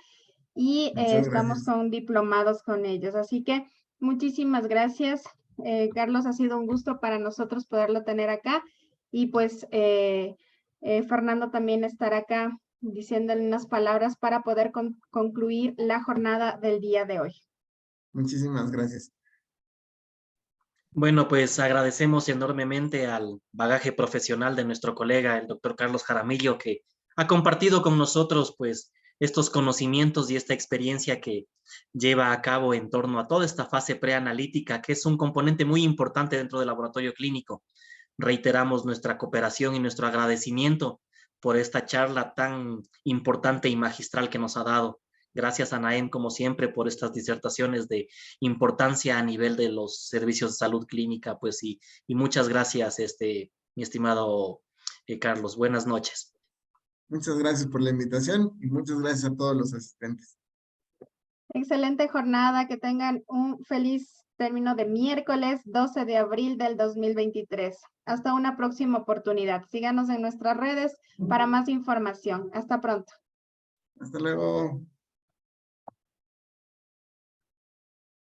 y estamos con diplomados con ellos. Así que muchísimas gracias, Carlos, ha sido un gusto para nosotros poderlo tener acá, y pues Fernando también estará acá diciéndole unas palabras para poder concluir la jornada del día de hoy.
Muchísimas gracias.
Bueno, pues agradecemos enormemente al bagaje profesional de nuestro colega, el doctor Carlos Jaramillo, que ha compartido con nosotros pues estos conocimientos y esta experiencia que lleva a cabo en torno a toda esta fase preanalítica, que es un componente muy importante dentro del laboratorio clínico. Reiteramos nuestra cooperación y nuestro agradecimiento por esta charla tan importante y magistral que nos ha dado. Gracias a Naem, como siempre, por estas disertaciones de importancia a nivel de los servicios de salud clínica, pues, y muchas gracias, mi estimado Carlos. Buenas noches.
Muchas gracias por la invitación y muchas gracias a todos los asistentes.
Excelente jornada, que tengan un feliz término de miércoles 12 de abril del 2023. Hasta una próxima oportunidad. Síganos en nuestras redes para más información. Hasta pronto.
Hasta luego.